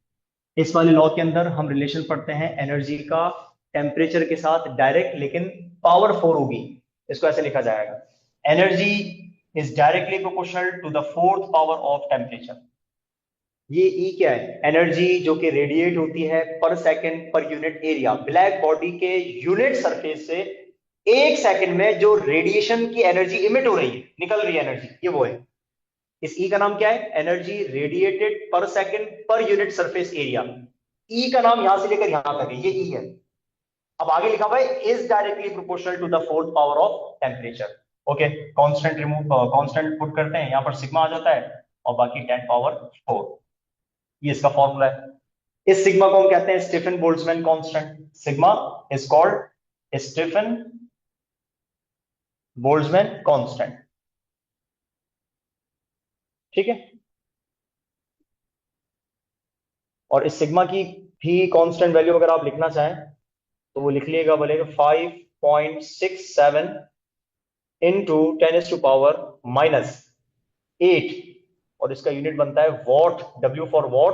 इस वाले लॉ के अंदर हम रिलेशन पढ़ते हैं एनर्जी का टेम्परेचर के साथ डायरेक्ट, लेकिन पावर 4 होगी। इसको ऐसे लिखा जाएगा, energy is directly proportional to the fourth power of temperature. ये ई क्या है, एनर्जी जो कि रेडिएट होती है पर second per unit area, black body के यूनिट सरफेस से एक सेकंड में जो रेडिएशन की एनर्जी इमिट हो रही है, निकल रही है एनर्जी, ये वो है। इस ई का नाम क्या है, energy radiated per second per unit surface area. E का नाम यहां से लेकर यहां तक है, ये ई है। अब आगे लिखा हुआ है is directly proportional to the fourth power of temperature. Okay, constant remove, constant put करते हैं, यहां पर सिग्मा आ जाता है और बाकी 10 पावर 4, ये इसका फॉर्मूला है। इस सिग्मा को हम कहते हैं Stefan Boltzmann constant. Sigma is called Stefan Boltzmann constant. ठीक है, और इस सिग्मा की भी कांस्टेंट वैल्यू अगर आप लिखना चाहें तो वो लिख लिएगा, बोलेगा 5.67 इंटू 10⁻⁻8, और इसका यूनिट बनता है वॉट, W फॉर वॉट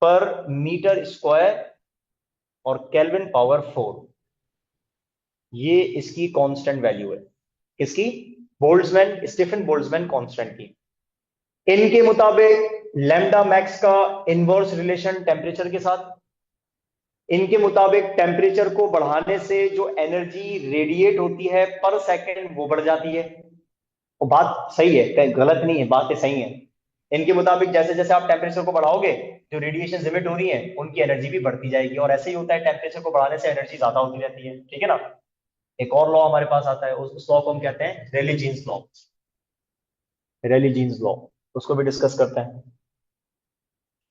पर मीटर स्क्वायर और केल्विन पावर 4। ये इसकी कांस्टेंट वैल्यू है, किसकी, बोल्ट्जमैन, स्टीफन बोल्ट्जमैन कांस्टेंट की। इनके मुताबिक लैम्डा मैक्स का इनवर्स रिलेशन टेम्परेचर के साथ, इनके मुताबिक टेम्परेचर को बढ़ाने से जो एनर्जी रेडिएट होती है पर सेकंड वो बढ़ जाती है। वो बात सही है, गलत नहीं है, बातें सही है। इनके मुताबिक जैसे जैसे आप टेम्परेचर को बढ़ाओगे जो रेडिएशन इमिट हो रही है उनकी एनर्जी भी बढ़ती जाएगी, और ऐसे ही होता है, टेम्परेचर को बढ़ाने से एनर्जी ज्यादा होती रहती है। ठीक है ना। एक और लॉ हमारे पास आता है, उस लॉ को हम कहते हैं रेले जीन्स लॉ। रेले जीन्स लॉ, उसको भी डिस्कस करते हैं।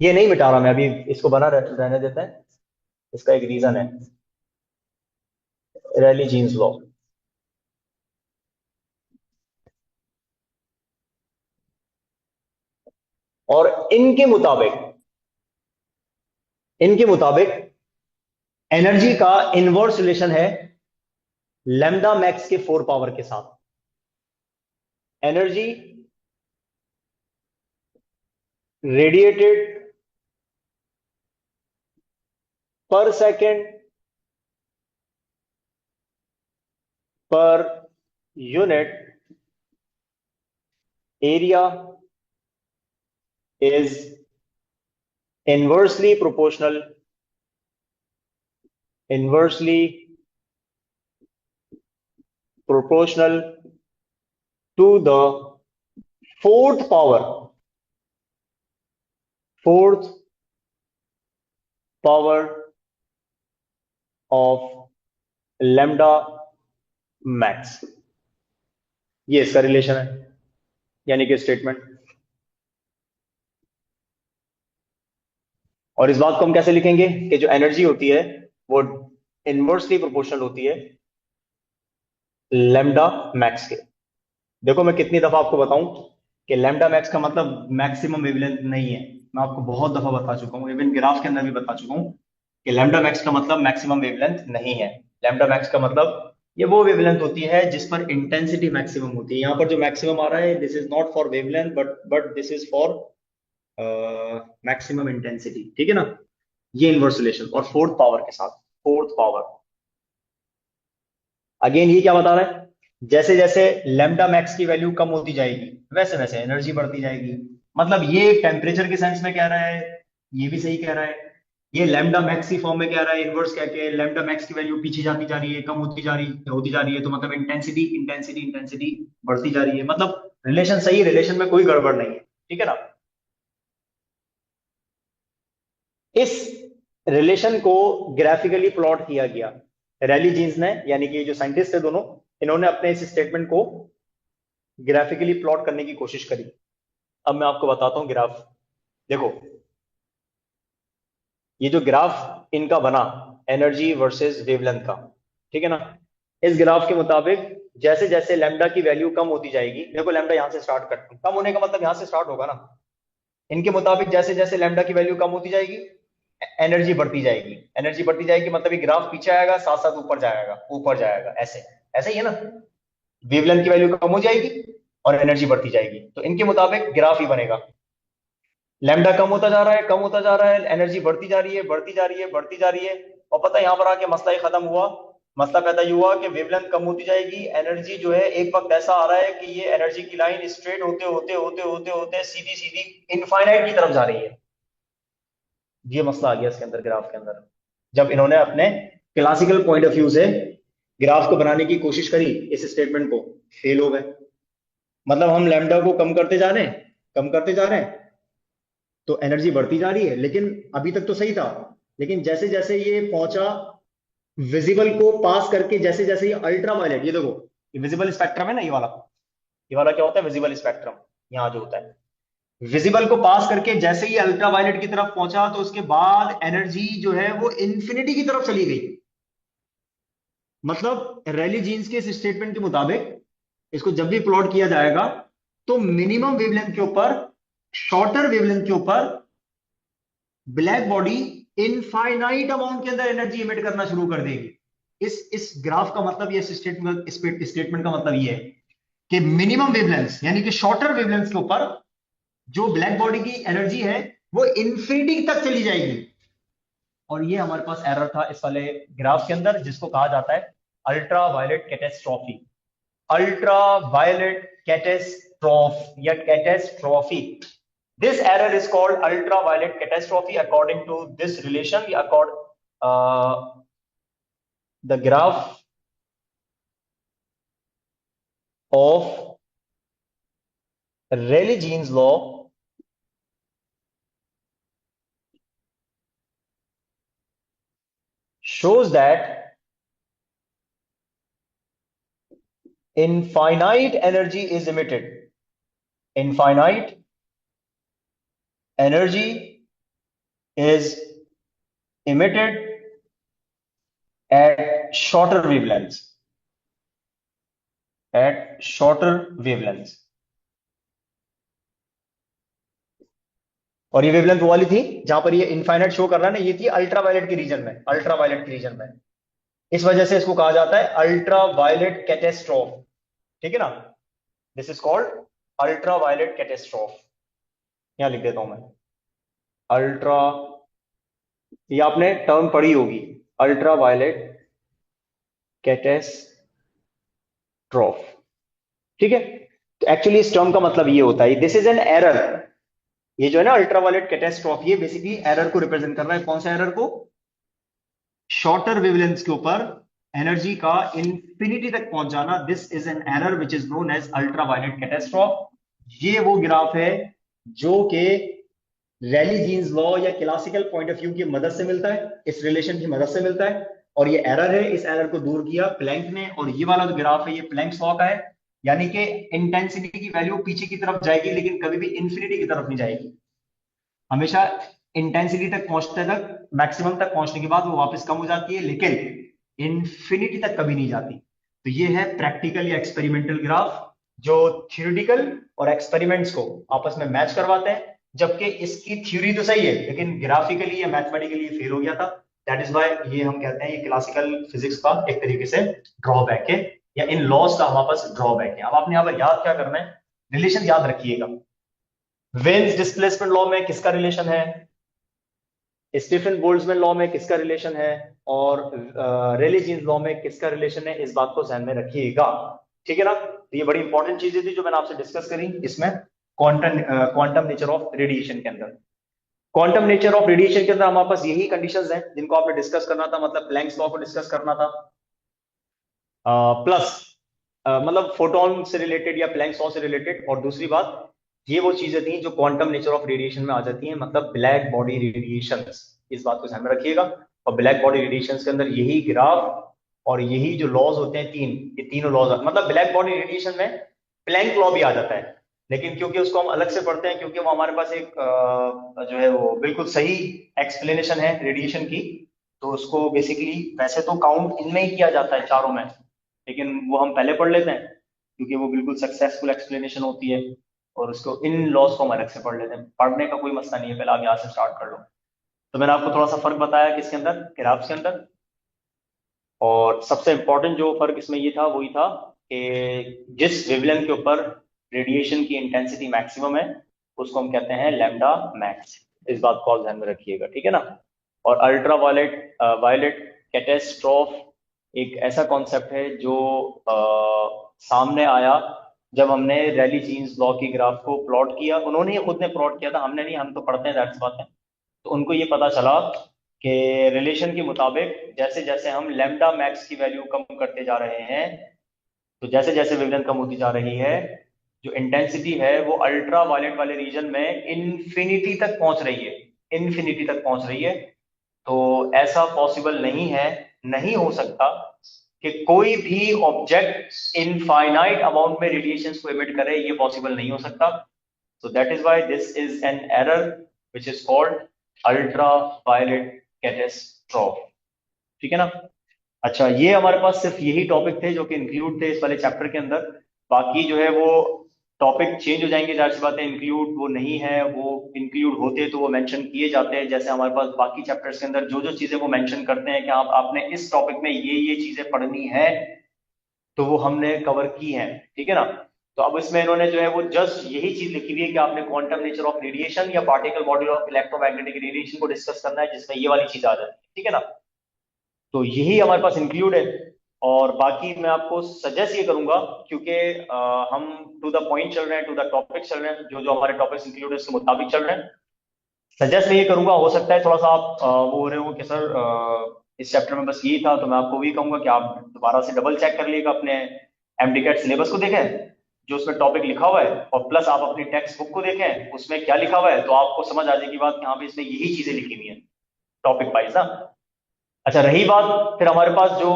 ये नहीं मिटा रहा मैं अभी, इसको बना रहने देते हैं, इसका एक रीजन है, रेले जीन्स लॉ। और इनके मुताबिक एनर्जी का इनवर्स रिलेशन है लैम्डा मैक्स के 4 पावर के साथ। एनर्जी रेडिएटेड पर second per unit area is inversely proportional to the fourth power of lambda max। ये इसका रिलेशन है, यानी कि स्टेटमेंट। और इस बात को हम कैसे लिखेंगे कि जो एनर्जी होती है वो इनवर्सली प्रोपोर्शनल होती है लैम्डा मैक्स के। देखो मैं कितनी दफा आपको बताऊं कि लैम्डा मैक्स का मतलब मैक्सिमम वेवलेंथ नहीं है। मैं आपको बहुत दफा बता चुका हूं, इवन ग्राफ के अंदर भी बता चुका हूं कि लैम्डा मैक्स का मतलब मैक्सिमम वेवलेंथ नहीं है। लैम्डा मैक्स का मतलब ये वो वेवलेंथ होती है जिस पर इंटेंसिटी मैक्सिमम होती है। यहां पर जो मैक्सिमम आ रहा है this is not for wavelength but this is for maximum intensity, ठीक है ना। ये इनवर्स रिलेशन और फोर्थ पावर के साथ, फोर्थ पावर अगेन ये क्या बता रहा है, जैसे जैसे लैम्डा मैक्स की वैल्यू कम होती जाएगी वैसे वैसे एनर्जी बढ़ती जाएगी। मतलब ये टेम्परेचर के सेंस में कह रहा है, ये भी सही कह रहा है। ये लैम्डा मैक्स की फॉर्म में कह रहा है, इनवर्स कह के लैम्डा मैक्स की वैल्यू पीछे जाती जा रही है, कम होती जा रही है, तो मतलब इंटेंसिटी इंटेंसिटी इंटेंसिटी बढ़ती जा रही है। मतलब रिलेशन सही है, रिलेशन में कोई गड़बड़ नहीं है, ठीक है ना। इस रिलेशन को ग्राफिकली प्लॉट किया गया रैली जीन्स ने, यानी कि जो साइंटिस्ट है दोनों, इन्होंने अपने इस स्टेटमेंट को ग्राफिकली प्लॉट करने की कोशिश करी। अब मैं आपको बताता हूं ग्राफ। देखो ये जो ग्राफ इनका बना एनर्जी वर्सेस वेवलेंथ का, ठीक है ना, इस ग्राफ के मुताबिक जैसे जैसे लैम्डा की वैल्यू कम होती जाएगी, देखो लैम्डा यहां से स्टार्ट करते हैं, कम होने का मतलब यहां से स्टार्ट होगा ना। इनके मुताबिक जैसे जैसे लैम्डा की वैल्यू कम होती जाएगी एनर्जी बढ़ती जाएगी, एनर्जी बढ़ती जाएगी मतलब ये ग्राफ पीछे आएगा साथ साथ ऊपर जाएगा ऐसे, ऐसे ही है ना। वेवलेंथ की वैल्यू कम हो जाएगी और एनर्जी बढ़ती जाएगी, तो इनके मुताबिक ग्राफ ही बनेगा। लैम्डा कम होता जा रहा है, कम होता जा रहा है, एनर्जी बढ़ती जा रही है, बढ़ती जा रही है, बढ़ती जा रही है। और पता है यहां पर आके मसला ही खत्म हुआ, मसला पैदा ये हुआ कि वेवलेंथ कम होती जाएगी, एनर्जी जो है एक वक्त ऐसा आ रहा है कि ये एनर्जी की लाइन स्ट्रेट होते होते होते होते होते सीधी सीधी इनफाइनाइट की तरफ जा रही है। ये मसला आ गया इसके अंदर, ग्राफ के अंदर। जब इन्होंने अपने क्लासिकल पॉइंट ऑफ व्यू से ग्राफ को बनाने की कोशिश करी इस स्टेटमेंट को, फेल हो गए। मतलब हम लैम्डा को कम करते जा रहे हैं, कम करते जा रहे हैं, तो एनर्जी बढ़ती जा रही है, लेकिन अभी तक तो सही था। लेकिन जैसे जैसे ये पहुंचा विजिबल को पास करके, जैसे जैसे ये अल्ट्रा वायलेट, ये देखो ये विजिबल स्पेक्ट्रम है ना, ये वाला क्या होता है विजिबल स्पेक्ट्रम, यहाँ जो होता है विजिबल को पास करके जैसे ही अल्ट्रा वायलेट की तरफ पहुंचा तो उसके बाद एनर्जी जो है वो इंफिनिटी की तरफ चली गई। मतलब रैली जीन्स के इस स्टेटमेंट के मुताबिक इसको जब भी प्लॉट किया जाएगा तो मिनिमम वेवलेंथ के ऊपर, शॉर्टर वेवलेंथ के ऊपर ब्लैक बॉडी इनफाइनाइट अमाउंट के अंदर एनर्जी इमिट करना शुरू कर देगी। इस ग्राफ का मतलब, ये स्टेटमेंट का मतलब ये है कि मिनिमम वेवलेंथ यानी कि शॉर्टर वेवलेंथ के ऊपर जो ब्लैक बॉडी की एनर्जी है वो इंफिनिटी तक चली जाएगी। और ये हमारे पास एरर था इस वाले ग्राफ के अंदर, जिसको कहा जाता है ultra violet catastrophe. Ultra violet catastrophe या catastrophe, this error is called ultraviolet catastrophe according to this relation, the graph of Rayleigh-Jean's law shows that infinite energy is emitted. Infinite energy is emitted at shorter wavelengths. At shorter wavelengths. और ये wavelength वो वाली थी जहां पर ये infinite show कर रहा है ना, ये थी अल्ट्रावायलेट के रीजन में, अल्ट्रावायलेट के रीजन में। इस वजह से इसको कहा जाता है अल्ट्रावायलेट कैटेस्ट्रॉफ, ठीक है ना। This is called ultraviolet catastrophe. यहां लिख देता हूं मैं अल्ट्रा, ये आपने टर्म पढ़ी होगी अल्ट्रावायलेट कैटेस्ट्रॉफ, ठीक है। तो एक्चुअली इस टर्म का मतलब ये होता है, दिस इज एन एरर। ये जो है ना अल्ट्रावायलेट कैटेस्ट्रॉफ, ये बेसिकली एरर को रिप्रेजेंट कर रहा है। कौन सा एरर को? शॉर्टर वेवलेंथ के ऊपर एनर्जी का इंफिनिटी तक पहुंच जाना। This is an error which is known as ultraviolet catastrophe. ये वो ग्राफ है जो कि रैली जीन्स लॉ या क्लासिकल पॉइंट ऑफ व्यू की मदद से मिलता है, इस रिलेशन की मदद से मिलता है। और ये एरर है, इस एरर को दूर किया प्लैंक ने। और ये वाला जो ग्राफ है ये प्लैंक्स लॉ का है, यानी कि इंटेंसिटी की वैल्यू पीछे की तरफ जाएगी लेकिन कभी भी इंफिनिटी की तरफ नहीं जाएगी, हमेशा इंटेंसिटी तक पहुंचते तक, मैक्सिमम तक पहुंचने के बाद वो वापस कम हो जाती है, लेकिन इन्फिनिटी तक कभी नहीं जाती। तो ये है प्रैक्टिकल या एक्सपेरिमेंटल ग्राफ जो थ्योरेटिकल और एक्सपेरिमेंट्स को आपस में मैच करवाते हैं। जबकि इसकी थ्योरी तो सही है, लेकिन ग्राफिकली या मैथमेटिकली फेल हो गया था। दैट इज वाई ये हम कहते हैं ये क्लासिकल फिजिक्स का एक तरीके से ड्रॉबैक है, या इन लॉज का हमारे पास ड्रॉबैक है। अब आपने यहाँ पर याद क्या करना है, रिलेशन याद रखिएगा। वेन्स डिस्प्लेसमेंट लॉ में किसका रिलेशन है, स्टीफन बोल्ट्जमैन लॉ में किसका रिलेशन है, और रेले जीन्स लॉ में किसका रिलेशन है, इस बात को ध्यान में रखिएगा। ठीक है ना। तो ये बड़ी इंपॉर्टेंट चीजें थी जो मैंने आपसे डिस्कस करी इसमें क्वांटम नेचर ऑफ रेडिएशन के अंदर। क्वांटम नेचर ऑफ रेडिएशन के अंदर हमारे पास यही कंडीशंस हैं जिनको आपने डिस्कस करना था, मतलब प्लैंक्स लॉ को डिस्कस करना था, प्लस मतलब फोटोन से रिलेटेड या प्लैंक्स लॉ से रिलेटेड। और दूसरी बात, ये वो चीजें थी जो क्वांटम नेचर ऑफ रेडिएशन में आ जाती हैं, मतलब ब्लैक बॉडी रेडिएशंस। इस बात को ध्यान में रखिएगा। और ब्लैक बॉडी रेडिएशंस के अंदर यही ग्राफ और यही जो लॉज होते हैं तीन, ये तीनों लॉज, मतलब ब्लैक बॉडी रेडिएशन में प्लैंक लॉ भी आ जाता है, लेकिन क्योंकि उसको हम अलग से पढ़ते हैं, क्योंकि वो हमारे पास एक जो है वो बिल्कुल सही एक्सप्लेनेशन है रेडिएशन की, तो उसको बेसिकली वैसे तो काउंट इनमें ही किया जाता है चारों में, लेकिन वो हम पहले पढ़ लेते हैं क्योंकि वो बिल्कुल सक्सेसफुल एक्सप्लेनेशन होती है, और उसको इन लॉज को हम अलग से पढ़ लेते हैं। पढ़ने का कोई मसला नहीं है, पहले आप यहाँ से स्टार्ट कर लो। तो मैंने आपको थोड़ा सा फर्क बताया किसके अंदर, ग्राफ्स के अंदर। और सबसे इंपॉर्टेंट जो फर्क इसमें ये था वही था कि जिस वेवलेंथ के ऊपर रेडिएशन की इंटेंसिटी मैक्सिमम है उसको हम कहते हैं लैम्डा मैक्स। इस बात को आप ध्यान में रखिएगा, ठीक है ना। और अल्ट्रा वायलेट कैटेस्ट्रॉफ एक ऐसा कॉन्सेप्ट है जो सामने आया जब हमने रैली जीन्स लॉ की ग्राफ को प्लॉट किया। उन्होंने ही खुद ने प्लॉट किया था, हमने नहीं, हम तो पढ़ते हैं दैट्स बात है। तो उनको ये पता चला कि रिलेशन के मुताबिक जैसे जैसे हम लैम्डा मैक्स की वैल्यू कम करते जा रहे हैं, तो जैसे जैसे वेवलेंथ कम होती जा रही है, जो इंटेंसिटी है वो अल्ट्रा वायलेट वाले रीजन में इन्फिनिटी तक पहुंच रही है, इन्फिनिटी तक पहुंच रही है। तो ऐसा पॉसिबल नहीं है, नहीं हो सकता कि कोई भी ऑब्जेक्ट इनफाइनाइट अमाउंट में रेडिएशंस को एमिट करे, ये पॉसिबल नहीं हो सकता। So that is why this is an error which is called ultraviolet catastrophe। ठीक है ना। अच्छा, ये हमारे पास सिर्फ यही टॉपिक थे जो कि इंक्लूड थे इस वाले चैप्टर के अंदर। बाकी जो है वो टॉपिक चेंज हो जाएंगे, जाहिर सी बात है। इंक्लूड वो नहीं है, वो इंक्लूड होते तो वो मेंशन किए जाते हैं। जैसे हमारे पास बाकी चैप्टर्स के अंदर जो जो चीजें वो मेंशन करते हैं कि आप आपने इस टॉपिक में ये चीजें पढ़नी है, तो वो हमने कवर की है, ठीक है ना। तो अब इसमें इन्होंने जो है वो जस्ट यही चीज लिखी हुई है कि आपने क्वांटम नेचर ऑफ रेडिएशन या particle model of electromagnetic radiation को डिस्कस करना है, जिसमें ये वाली चीज आ जाती है, ठीक है ना। तो यही हमारे पास इंक्लूड है। और बाकी मैं आपको सजेस्ट ये करूंगा, क्योंकि हम टू द पॉइंट चल रहे हैं, टू द टॉपिक चल रहे हैं, जो जो हमारे टॉपिक्स इंक्लूड है उसके मुताबिक चल रहे हैं। सजेस्ट मैं ये करूंगा, हो सकता है थोड़ा सा आप वो हो रहे हो कि सर इस चैप्टर में बस यही था, तो मैं आपको वही कहूंगा कि आप दोबारा से डबल चेक कर लीजिएगा अपने एमडीकैट सिलेबस को, देखें जो उसमें टॉपिक लिखा हुआ है, और प्लस आप अपनी टेक्स्ट बुक को देखें उसमें क्या लिखा हुआ है, तो आपको समझ आ जाएगी बात कि हाँ भाई इसमें यही चीजें लिखी हुई हैं टॉपिक वाइज ना। अच्छा, रही बात फिर हमारे पास जो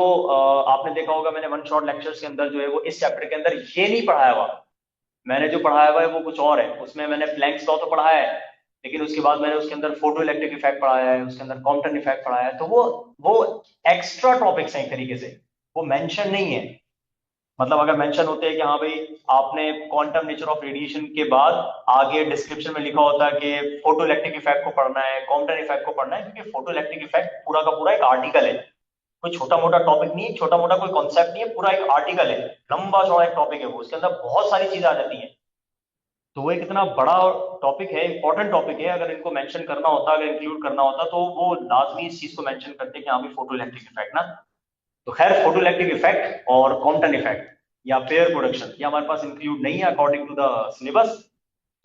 आपने देखा होगा, मैंने वन शॉट लेक्चर्स के अंदर जो है वो इस चैप्टर के अंदर ये नहीं पढ़ाया हुआ। मैंने जो पढ़ाया हुआ है वो कुछ और है। उसमें मैंने प्लैंक्स लॉ तो पढ़ाया है, लेकिन उसके बाद मैंने उसके अंदर फोटो इलेक्ट्रिक इफेक्ट पढ़ाया है, उसके अंदर कॉम्पटन इफेक्ट पढ़ाया है। तो वो एक्स्ट्रा टॉपिक्स हैं एक तरीके से, वो मेंशन नहीं है। मतलब अगर मेंशन होते हैं कि हाँ भाई आपने क्वांटम नेचर ऑफ रेडिएशन के बाद आगे डिस्क्रिप्शन में लिखा होता है कि फोटो इलेक्ट्रिक इफेक्ट को पढ़ना है, कॉम्पटन इफेक्ट को पढ़ना है, क्योंकि फोटो इलेक्ट्रिक इफेक्ट पूरा का पूरा एक आर्टिकल है, कोई छोटा मोटा टॉपिक नहीं है, छोटा मोटा कोई कॉन्सेप्ट नहीं है, पूरा एक आर्टिकल है, लंबा चौड़ा एक टॉपिक है वो, उसके अंदर बहुत सारी चीजें आ जाती हैं। तो वो एक इतना बड़ा टॉपिक है, इंपॉर्टेंट टॉपिक है, अगर इनको मेंशन करना होता, अगर इंक्लूड करना होता, तो वो लाजमी इस चीज को मेंशन करते कि हाँ भाई फोटो इलेक्ट्रिक इफेक्ट ना। तो खैर, फोटो इलेक्ट्रिक इफेक्ट और कॉम्पटन इफेक्ट या पेयर प्रोडक्शन ये हमारे पास इंक्लूड नहीं है अकॉर्डिंग टू द सिलेबस,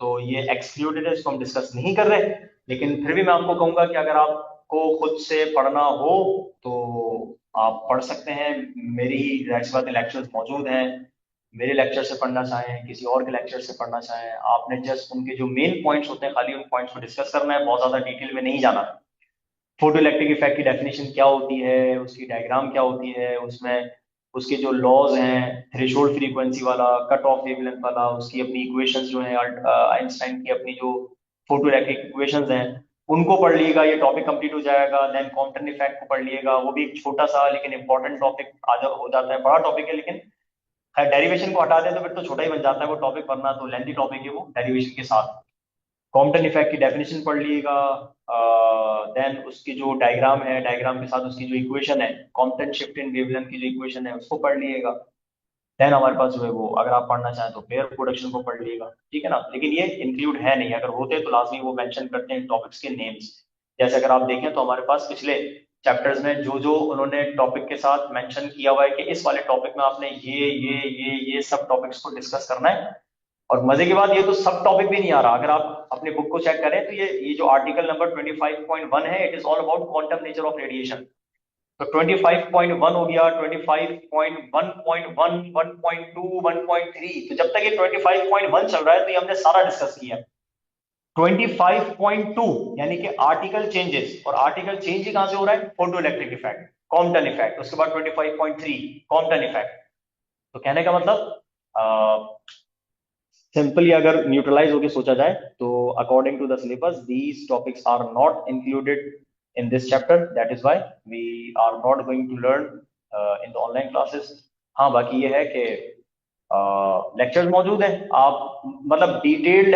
तो ये एक्सक्लूडेड है, इसको हम डिस्कस नहीं कर रहे। लेकिन फिर भी मैं आपको कहूंगा कि अगर आपको खुद से पढ़ना हो तो आप पढ़ सकते हैं। मेरी जाहिर सी बात लेक्चर्स मौजूद हैं, मेरे लेक्चर से पढ़ना चाहें, किसी और के लेक्चर से पढ़ना चाहें, आपने जस्ट उनके जो मेन पॉइंट्स होते हैं खाली उन पॉइंट्स को डिस्कस करना है, बहुत ज्यादा डिटेल में नहीं जाना। फोटो इलेक्ट्रिक इफेक्ट की डेफिनेशन क्या होती है, उसकी डायग्राम क्या होती है, उसमें उसके जो लॉज हैं, थ्रेशोल्ड फ्रीक्वेंसी वाला, कट ऑफ वेवलेंथ वाला, उसकी अपनी इक्वेशंस जो है, आइंस्टाइन की अपनी जो फोटो इलेक्ट्रिक इक्वेशंस हैं, उनको पढ़ लीजिएगा, ये टॉपिक कंप्लीट हो जाएगा। देन कॉम्पटन इफेक्ट को पढ़ लीजिएगा, वो भी एक छोटा सा लेकिन इंपॉर्टेंट टॉपिक हो जाता है, बड़ा टॉपिक है लेकिन खैर डेरिवेशन को हटा दें तो फिर तो छोटा ही बन जाता है वो टॉपिक, वरना तो लेंथी टॉपिक है वो डेरिवेशन के साथ। कॉम्पटन इफेक्ट की डेफिनेशन पढ़ लीजिएगा। देन उसकी जो डायग्राम है, डायग्राम के साथ उसकी जो इक्वेशन है, कॉम्पटन शिफ्ट इन वेवलेंथ की जो इक्वेशन है उसको पढ़ लीजिएगा। देन हमारे पास जो है वो, अगर आप पढ़ना चाहें तो पेयर प्रोडक्शन को पढ़ लीजिएगा, ठीक है ना। लेकिन ये इंक्लूड है नहीं, अगर होते तो लाजमी वो मेंशन करते हैं टॉपिक्स के नेम्स। जैसे अगर आप देखें तो हमारे पास पिछले चैप्टर्स में जो जो उन्होंने टॉपिक के साथ मेंशन किया हुआ है कि इस वाले टॉपिक में आपने ये सब टॉपिक्स को डिस्कस करना है। और मजे की बात, ये तो सब टॉपिक भी नहीं आ रहा, अगर आप अपने बुक को चेक करें तो ये जो आर्टिकल नंबर 25.1 है, it is all about quantum nature of radiation. तो 25.1 हो गया, 25.1.1, 1.2, 1.3, तो जब तक ये 25.1 चल रहा है तो ये हमने सारा डिस्कस किया। 25.2 यानी कि आर्टिकल चेंजेस, और आर्टिकल चेंज ही कहां से हो रहा है, photo electric effect, Compton effect, उसके बाद 25.3 कॉम्पटन इफेक्ट। तो कहने का मतलब सिंपली अगर न्यूट्रलाइज होके सोचा जाए तो according to the syllabus these topics are not included in this chapter, that is why we are not going to learn in the online classes। हाँ बाकी ये है कि लेक्चर्स मौजूद हैं, आप मतलब डिटेल्ड।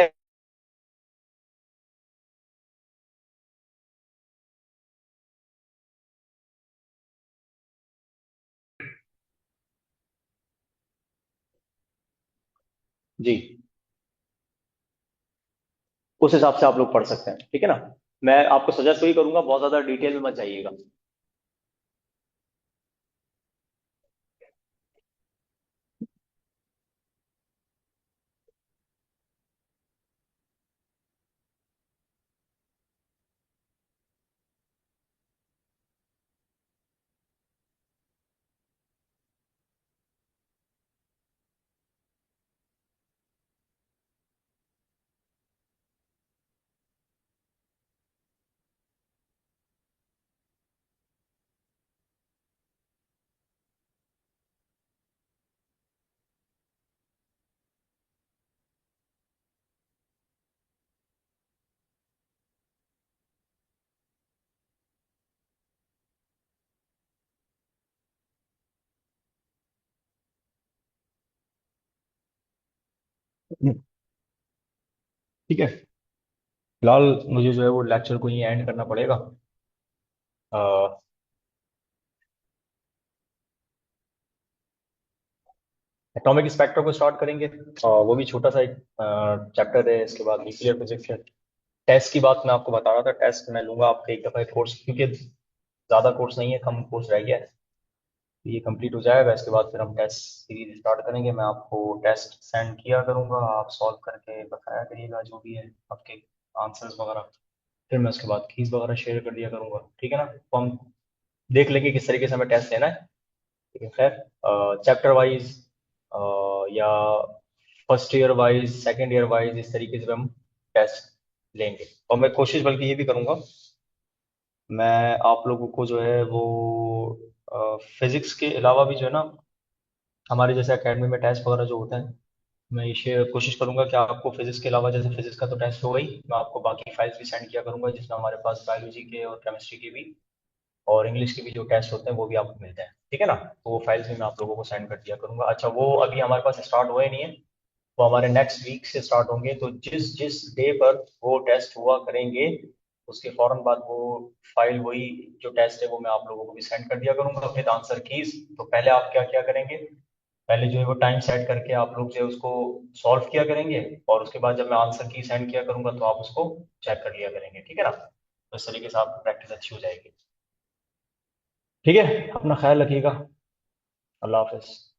जी, उस हिसाब से आप लोग पढ़ सकते हैं, ठीक है ना। मैं आपको सजेस्ट वही करूंगा, बहुत ज्यादा डिटेल में मत जाइएगा। ठीक है, फिलहाल मुझे जो है वो लेक्चर को ही एंड करना पड़ेगा। एटॉमिक स्पेक्ट्रा को स्टार्ट करेंगे, वो भी छोटा सा एक चैप्टर है। इसके बाद न्यूक्लियर फिजिक्स है। टेस्ट की बात मैं आपको बता रहा था, टेस्ट मैं लूंगा आपके एक दफा कोर्स, क्योंकि ज्यादा कोर्स नहीं है, कम कोर्स रह गया है। तो ये कंप्लीट हो जाएगा, इसके बाद फिर हम टेस्ट सीरीज स्टार्ट करेंगे। मैं आपको टेस्ट सेंड किया करूंगा, आप सॉल्व करके बताया करिएगा जो भी है आपके आंसर्स वगैरह। फिर मैं उसके बाद कीज वगैरह शेयर कर दिया करूंगा, ठीक है ना। तो हम देख लेंगे किस तरीके से हमें टेस्ट लेना है, ठीक है। खैर चैप्टर वाइज या first year wise, second year wise, इस तरीके से हम टेस्ट लेंगे। और मैं कोशिश बल्कि ये भी करूंगा, मैं आप लोगों को जो है वो फिजिक्स के अलावा भी जो है ना, हमारे जैसे एकेडमी में टेस्ट वगैरह जो होते हैं, मैं ये कोशिश करूंगा कि आपको फिजिक्स के अलावा, जैसे फिजिक्स का तो टेस्ट हो गई, मैं आपको बाकी फाइल्स भी सेंड किया करूंगा जिसमें हमारे पास बायोलॉजी के और केमिस्ट्री के भी और इंग्लिश के भी जो टेस्ट होते हैं वो भी आपको मिलते हैं, ठीक है ना। तो वो फाइल्स भी मैं आप लोगों को सेंड कर दिया करूंगा। अच्छा, वो अभी हमारे पास स्टार्ट हुए नहीं है, वो हमारे नेक्स्ट वीक से स्टार्ट होंगे। तो जिस जिस डे पर वो टेस्ट हुआ करेंगे उसके फौरन बाद वो फाइल, वही जो टेस्ट है वो मैं आप लोगों को भी सेंड कर दिया करूंगा विद आंसर कीज। तो पहले आप क्या क्या करेंगे, पहले जो है वो टाइम सेट करके आप लोग जो है उसको सॉल्व किया करेंगे, और उसके बाद जब मैं आंसर की सेंड किया करूंगा तो आप उसको चेक कर लिया करेंगे, ठीक है ना। तो इस तरीके से आपकी प्रैक्टिस अच्छी हो जाएगी, ठीक है। अपना ख्याल रखिएगा। अल्लाह हाफिज।